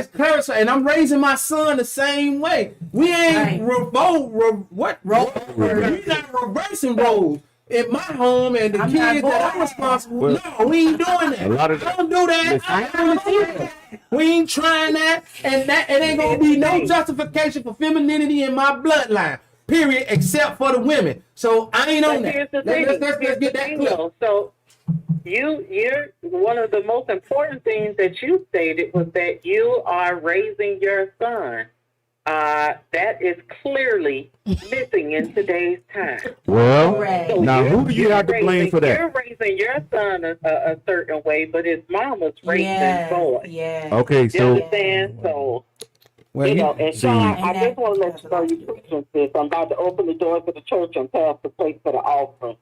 clarify. And I'm raising my son the same way. We ain't we're not reversing roles in my home and the kids that I'm responsible. No, we ain't doing that. I don't do that. I don't do that. We ain't trying that, and that it ain't gonna be no justification for femininity in my bloodline. Period, except for the women. So I ain't on that. Here's the thing. Let's get that clear. So you're one of the most important things that you stated was that you are raising your son. That is clearly missing in today's time. Well, Correct. now who do you have to blame for that? You're raising your son a certain way, but his mama's raising boys. Yeah. Okay, You so understand? So, Well, you know, and Sean, See- I just want to let you know you preaching this. I'm about to open the doors of the church and pass the plate for the offering.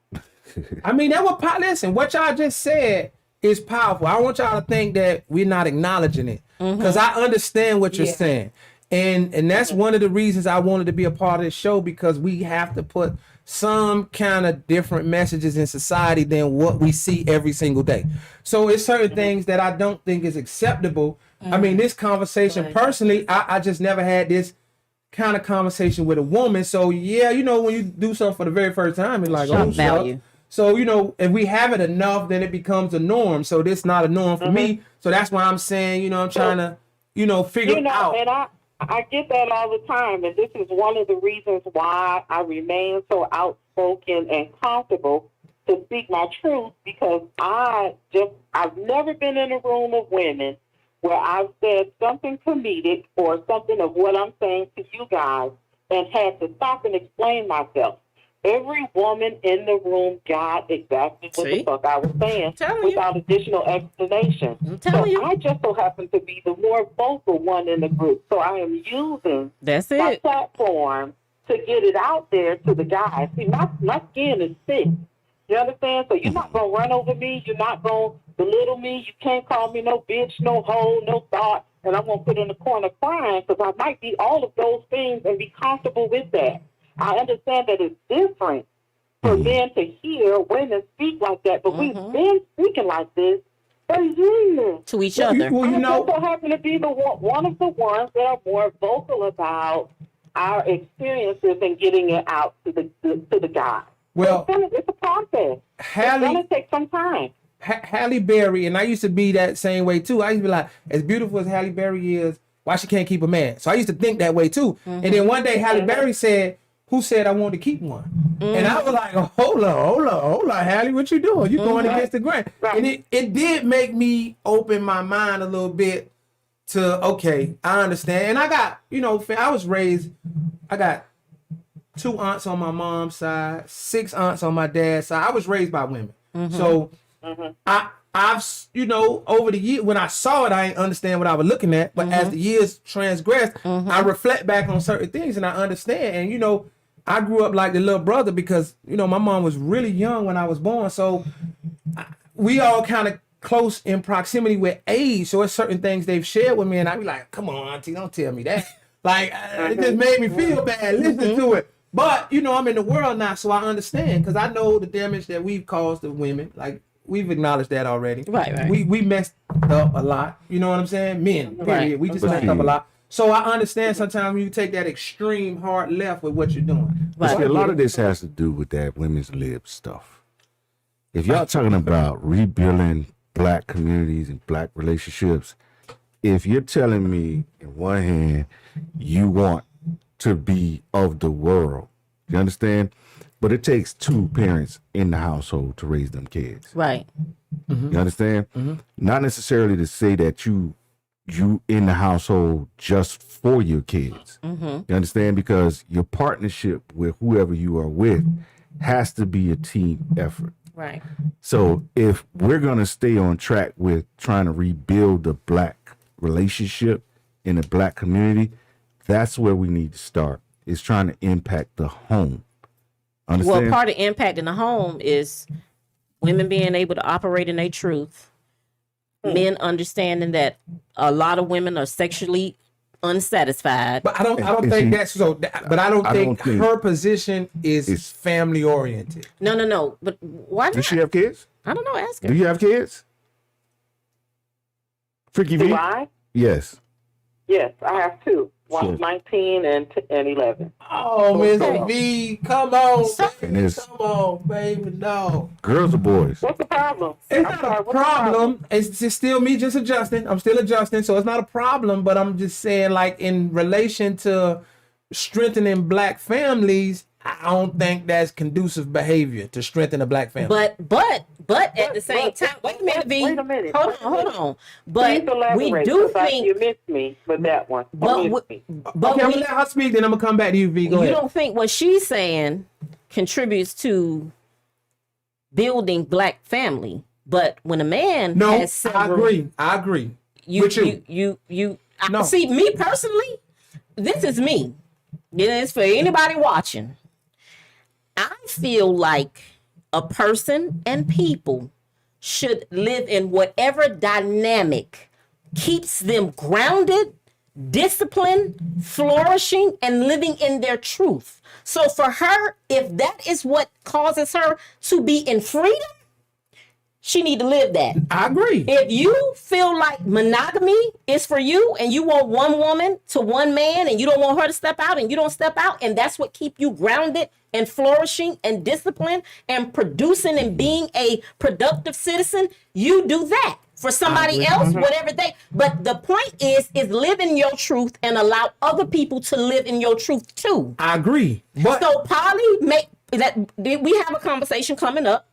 I mean, that was listen, what y'all just said is powerful. I want y'all to think that we're not acknowledging it because I understand what you're saying. And that's one of the reasons I wanted to be a part of this show, because we have to put some kind of different messages in society than what we see every single day. So it's certain things that I don't think is acceptable. I mean, this conversation personally, I just never had this kind of conversation with a woman. So yeah, you know, when you do something for the very first time, it's like, Shock oh, value. shucks. So, you know, if we have it enough, then it becomes a norm. So this not a norm for me. So that's why I'm saying, you know, I'm trying to, you know, figure You know, out. and I get that all the time, and this is one of the reasons why I remain so outspoken and comfortable to speak my truth because I've never been in a room of women where I've said something comedic or something of what I'm saying to you guys and had to stop and explain myself. Every woman in the room got exactly what See? the fuck I was saying Telling you. without additional explanation. I'm telling you. I just so happen to be the more vocal one in the group. So I am using That's my it. platform to get it out there to the guys. See, my skin is thick. You understand? So you're not going to run over me. You're not going to belittle me. You can't call me no bitch, no hoe, no thought. And I'm going to put in the corner crying because I might be all of those things and be comfortable with that. I understand that it's different for men to hear women speak like that, but we've been speaking like this for years. To each other. Well, you I know, just so happen to be one of the ones that are more vocal about our experiences and getting it out to the guys. well, It's a process. It's going to take some time. Halle Berry, and I used to be that same way too. I used to be like, as beautiful as Halle Berry is, why she can't keep a man? So I used to think that way too. And then one day Halle Berry said, who said I wanted to keep one? And I was like, hold on, Halle, what you doing? You going against the grain. Right. And it did make me open my mind a little bit to, okay, I understand. And I got, I got 2 aunts on my mom's side, 6 aunts on my dad's side. I was raised by women. So I've over the years, when I saw it, I didn't understand what I was looking at. But as the years transgressed, I reflect back on certain things and I understand. And, I grew up like the little brother because, my mom was really young when I was born. So we all kind of close in proximity with age. So it's certain things they've shared with me. And I be like, come on, auntie, don't tell me that. Like, it just made me feel bad listening to it. But, I'm in the world now, so I understand. Because I know the damage that we've caused to women. Like, we've acknowledged that already. Right. We messed up a lot. You know what I'm saying? Men, period. Right. We just messed up a lot. So I understand sometimes you take that extreme hard left with what you're doing. Right. See, a lot of this has to do with that women's lib stuff. If y'all talking about rebuilding black communities and black relationships, if you're telling me in one hand you want to be of the world, you understand? But it takes 2 parents in the household to raise them kids. Right. You understand? Not necessarily to say that you in the household just for your kids. You understand? Because your partnership with whoever you are with has to be a team effort. Right. So if we're going to stay on track with trying to rebuild the black relationship in the black community, that's where we need to start, is trying to impact the home. Understand? Well, part of impact in the home is women being able to operate in their truth, men understanding that a lot of women are sexually unsatisfied. But I don't think that's so. But I don't think her position is family oriented. No. But why not? Does she have kids? I don't know. Ask her. Do you have kids? Freaky V? Do I? Yes. Yes, I have 2. Sure. One's 19 and 11. Oh, Miss V, come on, And baby, it's come on, baby, no. girls or boys? What's the problem? It's I'm not sorry, a what's the problem? problem. It's just still me just adjusting. I'm still adjusting, so it's not a problem. But I'm just saying, like in relation to strengthening black families, I don't think that's conducive behavior to strengthen a black family. But at the same time, wait a minute, V. Wait a minute. Hold on. Please But we elaborate, do 'cause think. you missed me with that one. You But missed me. but okay, I'm we, gonna let her speak, then I'm gonna come back to you, V. Go you ahead. don't think what she's saying contributes to building black family. But when a man No, has several, I agree. you with you. No. See, me personally, this is me. This is for anybody watching. I feel like a person and people should live in whatever dynamic keeps them grounded, disciplined, flourishing, and living in their truth. So for her, if that is what causes her to be in freedom, she need to live that. I agree. If you feel like monogamy is for you and you want one woman to one man and you don't want her to step out and you don't step out and that's what keep you grounded and flourishing and disciplined and producing and being a productive citizen, you do that. For somebody else, whatever but the point is live in your truth and allow other people to live in your truth too. I agree. But So we have a conversation coming up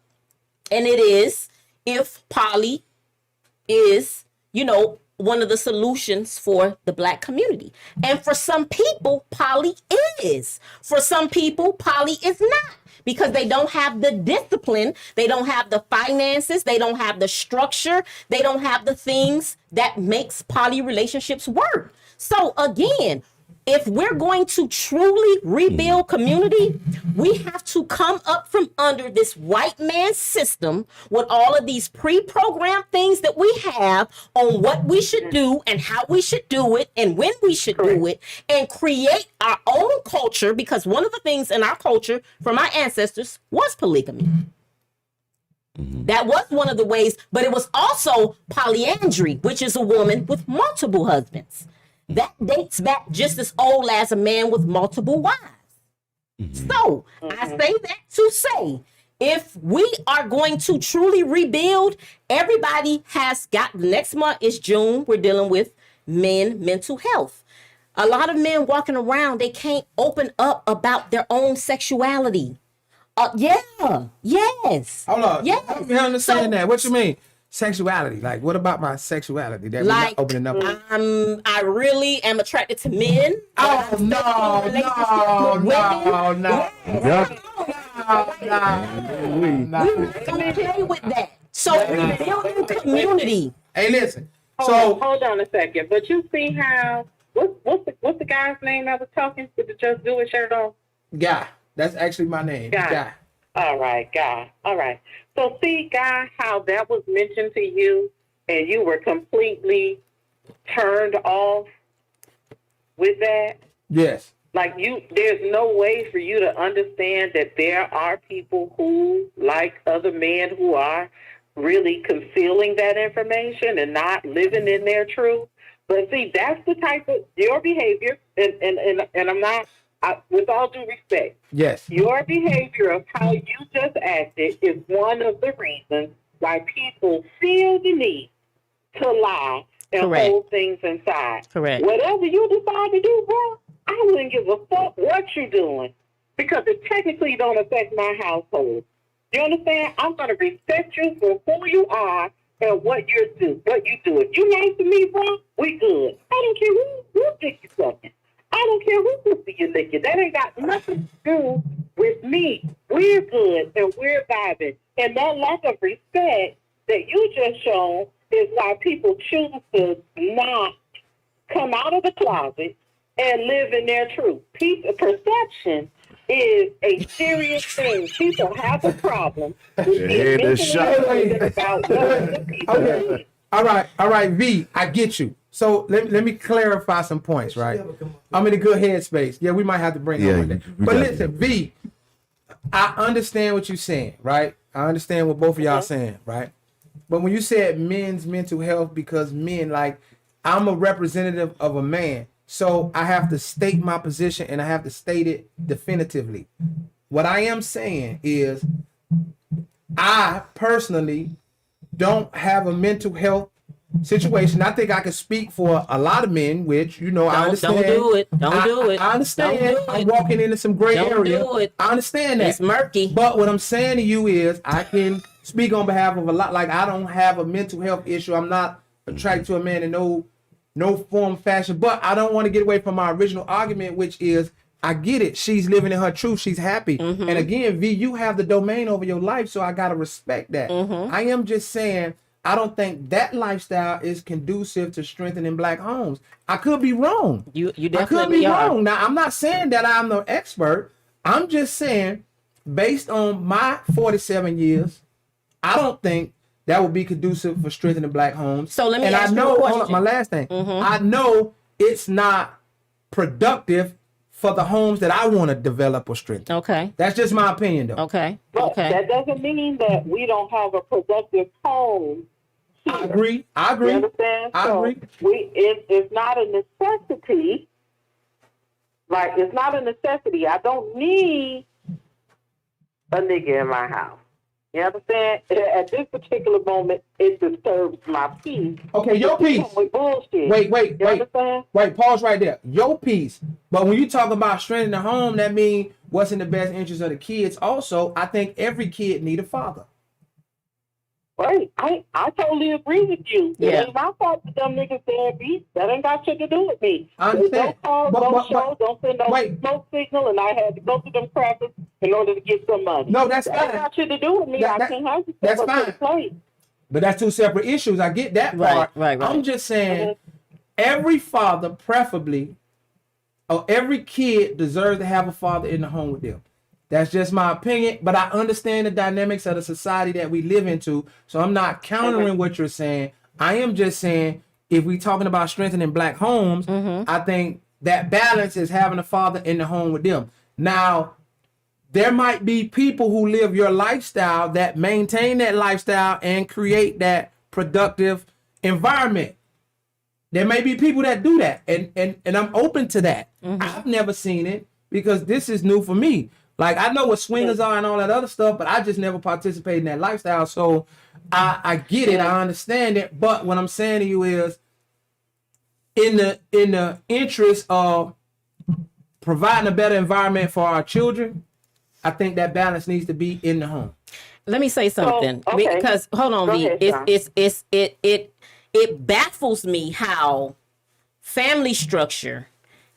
And it is if poly is, one of the solutions for the Black community. And for some people, poly is. For some people, poly is not. Because they don't have the discipline, they don't have the finances, they don't have the structure, they don't have the things that makes poly relationships work. So again, if we're going to truly rebuild community, we have to come up from under this white man system with all of these pre-programmed things that we have on what we should do and how we should do it and when we should do it, and create our own culture, because one of the things in our culture from our ancestors was polygamy. That was one of the ways, but it was also polyandry, which is a woman with multiple husbands. That dates back just as old as a man with multiple wives. So I say that to say, if we are going to truly rebuild, everybody has got, next month is June, we're dealing with men mental health. A lot of men walking around, they can't open up about their own sexuality. Yes. Hold on. Yes. Help me understand that. What you mean? Sexuality. Like, what about my sexuality that we're not opening up? I really am attracted to men. Oh, no. Don't play with that. So rebuilding community. Hey, listen. Hold on a second. But you see how what's the guy's name that was talking with the Just Do It shirt on? Guy. That's actually my name. Guy. All right, Guy. All right. So see, Guy, how that was mentioned to you and you were completely turned off with that? Yes. Like there's no way for you to understand that there are people who, like other men, who are really concealing that information and not living in their truth. But see, that's the type of your behavior, and I'm not, with all due respect, yes, your behavior of how you just acted is one of the reasons why people feel the need to lie and hold things inside. Correct. Whatever you decide to do, bro, I wouldn't give a fuck what you're doing because it technically don't affect my household. You understand? I'm going to respect you for who you are and what you do. If you nice to me, bro, we good. I don't care who dick you sucking. I don't care who pussy you licking. That ain't got nothing to do with me. We're good and we're vibing. And that lack of respect that you just shown is why people choose to not come out of the closet and live in their truth. Perception is a serious thing. People have a problem with being mentally about what people okay. All right, V, I get you. So let me clarify some points, right? I'm in a good headspace. Yeah, we might have to bring it on. But listen, V, I understand what you're saying, right? I understand what both of y'all saying, right? But when you said men's mental health, because men, like, I'm a representative of a man, so I have to state my position and I have to state it definitively. What I am saying is I personally don't have a mental health situation. I think I can speak for a lot of men, which, I understand. Don't do it. Don't do it. I understand. I'm walking into some gray area. Do it. I understand that. It's murky. But what I'm saying to you is I can speak on behalf of a lot. Like, I don't have a mental health issue. I'm not attracted to a man in no form, fashion. But I don't want to get away from my original argument, which is I get it. She's living in her truth. She's happy. And again, V, you have the domain over your life, so I got to respect that. I am just saying I don't think that lifestyle is conducive to strengthening Black homes. I could be wrong. You definitely I could be are. wrong. Now, I'm not saying that I'm the expert. I'm just saying, based on my 47 years, I don't think that would be conducive for strengthening Black homes. So let me ask you a question. My last thing. I know it's not productive for the homes that I want to develop or strengthen. Okay. That's just my opinion, though. Okay. But Okay. that doesn't mean that we don't have a productive home. I agree. You understand? I agree. It's not a necessity. Like, it's not a necessity. I don't need a nigga in my house. You understand? At this particular moment, it disturbs my peace. Okay, your peace. With bullshit. Wait. You understand? Wait, pause right there. Your piece. But when you talk about strengthening the home, that means what's in the best interest of the kids. Also, I think every kid need a father. Right. I totally agree with you. It Yeah. ain't my fault that them niggas deadbeat. That ain't got shit to do with me. I understand. Don't call, But- don't but- show, don't send no wait. smoke signal, and I had to go to them crackers in order to get some money. No, that's that fine. ain't got shit to do with me. I can't have you that's step up to the fine. plate. But that's two separate issues. I get that part. Right. I'm just saying every father, preferably, or every kid deserves to have a father in the home with them. That's just my opinion, but I understand the dynamics of the society that we live into. So I'm not countering what you're saying. I am just saying if we're talking about strengthening black homes, I think that balance is having a father in the home with them. Now, there might be people who live your lifestyle that maintain that lifestyle and create that productive environment. There may be people that do that, and I'm open to that. I've never seen it because this is new for me. Like, I know what swingers are and all that other stuff, but I just never participated in that lifestyle. So I get it, I understand it. But what I'm saying to you is, in the interest of providing a better environment for our children, I think that balance needs to be in the home. Let me say something okay. because hold on, Go V. ahead, It baffles me how family structure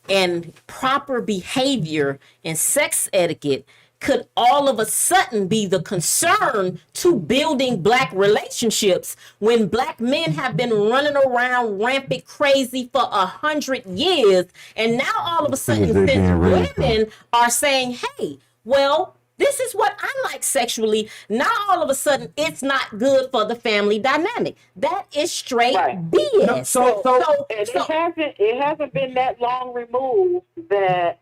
and proper behavior and sex etiquette could all of a sudden be the concern to building black relationships when black men have been running around rampant crazy for 100 years, and now all of a sudden Because they're since being raised women are saying, hey, well, this is what I like sexually. Now all of a sudden it's not good for the family dynamic. That is straight Right. BS. No, so- And it hasn't been that long removed that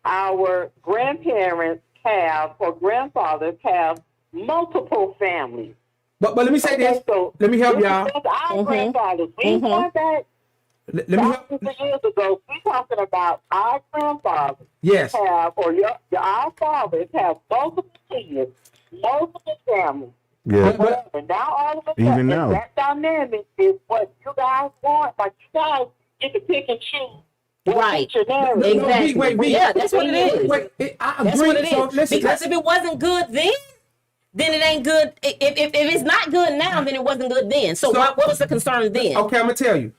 our grandparents have or grandfathers have multiple families. But let me say this. So Let me help this y'all. is just our grandfathers. We ain't going back Let me help. thousands of years ago. We're talking about our grandfathers Yes. have, or our fathers have multiple kids, multiple families. Yeah. Whatever. Now all of a Even sudden, now. that dynamic is what you guys want. Like, you guys get to pick and choose. what Right. fits your narrative. No, Exactly. wait, Yeah, that's what it is. I agree. That's what it is. So listen, Because if it wasn't good then it ain't good. If it's not good now, then it wasn't good then. So what was the concern then? Okay, I'm gonna tell you.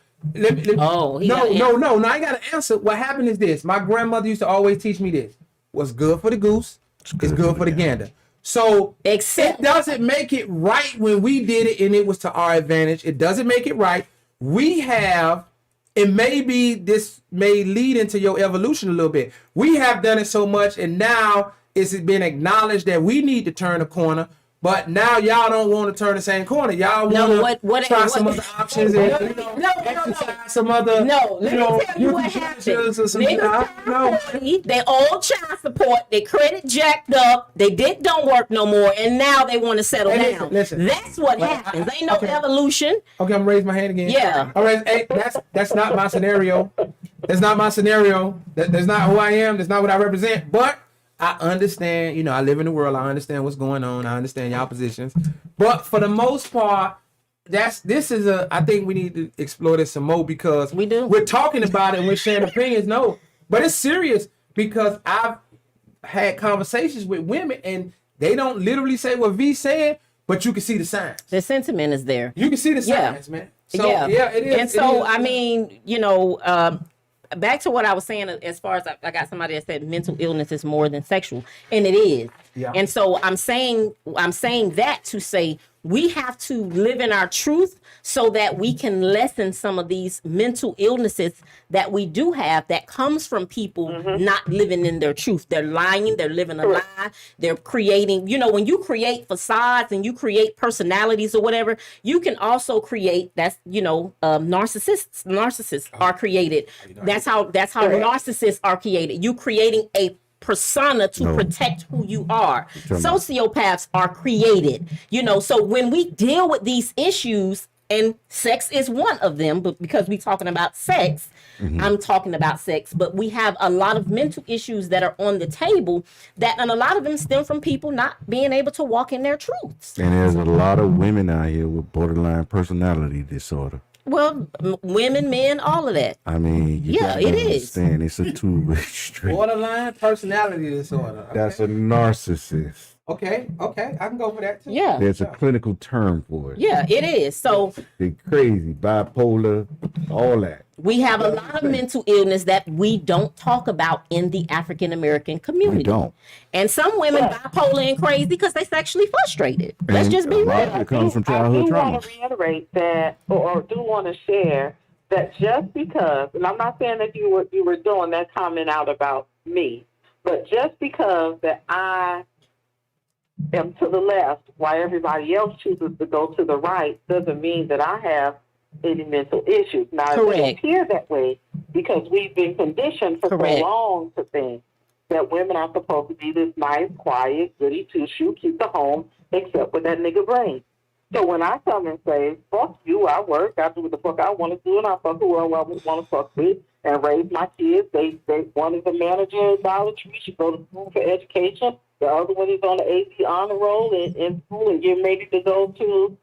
Oh, he no, got an no, no, no. I got to answer. What happened is this. My grandmother used to always teach me this. What's good for the goose is good for the gander. So Except it doesn't make it right when we did it and it was to our advantage. It doesn't make it right. We have, and maybe this may lead into your evolution a little bit. We have done it so much, and now it's been acknowledged that we need to turn a corner. But now y'all don't want to turn the same corner. Y'all want to try some other options and exercise some other. No, let me tell you what happened. They old child support, they credit jacked up, they dick don't work no more, and now they want to settle down. Listen. That's what happens. Ain't no evolution. Okay, I'm raising my hand again. Yeah. All right. Hey, that's not my scenario. That's not my scenario. That's not who I am. That's not what I represent. But I understand. I live in the world. I understand what's going on. I understand y'all positions. But for the most part, I think we need to explore this some more because We do. We're talking about it and we're sharing opinions. No, but it's serious because I've had conversations with women and they don't literally say what V said, but you can see the signs. The sentiment is there. You can see the Yeah. signs, man. So yeah, it is. And so, it is. I mean, back to what I was saying, as far as I got somebody that said mental illness is more than sexual, and it is. Yeah. And so I'm saying that to say we have to live in our truth so that we can lessen some of these mental illnesses that we do have that comes from people not living in their truth. They're lying, they're living a lie, they're creating, when you create facades and you create personalities or whatever, you can also create narcissists are created. That's how narcissists are created. You creating a persona to protect who you are. Sociopaths are created, so when we deal with these issues, and sex is one of them, but because we're talking about sex, I'm talking about sex, but we have a lot of mental issues that are on the table and a lot of them stem from people not being able to walk in their truths. And there's a lot of women out here with borderline personality disorder. Well, women, men, all of that. I mean, you Yeah, gotta it is. understand it's a two-way street. borderline personality disorder. Okay. That's a narcissist. Okay, I can go for that too. Yeah. There's a clinical term for it. Yeah, it is. So They're crazy, bipolar, all that. we have a lot of mental illness that we don't talk about in the African American community. We don't. And some women bipolar and crazy because they sexually frustrated. Let's And just be a lot real. of it comes from I childhood do trauma. want to reiterate that, or do want to share that just because, and I'm not saying that you were doing that comment out about me, but just because that I am to the left while everybody else chooses to go to the right doesn't mean that I have any mental issues. Now, it Correct. may appear that way because we've been conditioned for Correct. so long to think that women are supposed to be this nice, quiet, goody two-shoe, keep the home, except with that nigga brain. So when I come and say, fuck you, I work, I do what the fuck I want to do, and I fuck who I want to fuck with, and raise my kids. One is a manager at Dollar Tree, she go to school for education. The other one is on the AP honor roll in school and getting ready to go to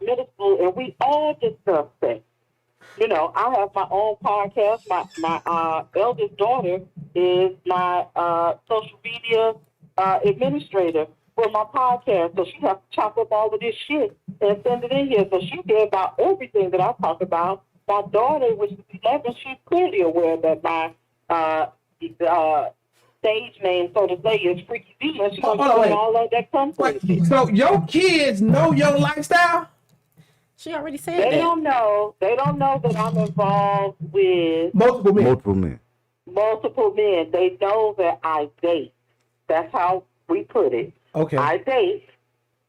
middle school, and we all discuss that. You know, I have my own podcast. My eldest daughter is my social media administrator for my podcast, so she has to chop up all of this shit and send it in here. So she hear about everything that I talk about. My daughter, which is 11, she's clearly aware that my stage name, so to say, is Freaky B, and she's going to Wait. all that comes with it. So your kids know your lifestyle? She already said They that. don't know. They don't know that I'm involved with Multiple men. Multiple men. multiple men. They know that I date. That's how we put it. Okay. I date,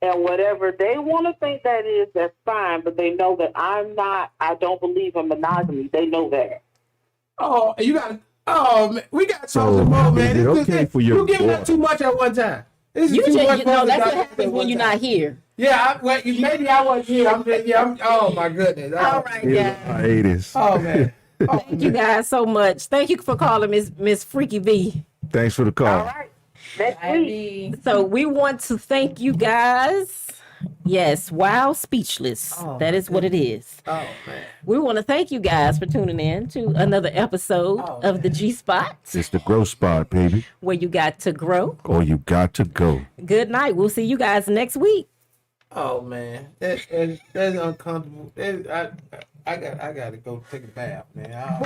and whatever they want to think that is, that's fine. But they know that I'm not. I don't believe in monogamy. They know that. Oh, you got. Oh man, we got So, something more, man. is it okay for your you giving up daughter? too much at one time. This is You too just, much you know, for that's us what to digest happens at when one you're time. not here. Yeah, maybe I wasn't here. Oh my goodness. All right, Here's a guys. hiatus. Oh man. Oh, Thank you guys so much. Thank you for calling Miss Freaky V. Thanks for the call. All right. Next I week. mean, So we want to thank you guys. Yes, wow, speechless. Oh, That is what it is. oh man. We want to thank you guys for tuning in to another episode Oh, of the G Spot, It's the growth spot, baby. where you got to grow. Or you got to go. Good night. We'll see you guys next week. Oh man. That's uncomfortable. I got to go take a bath, man.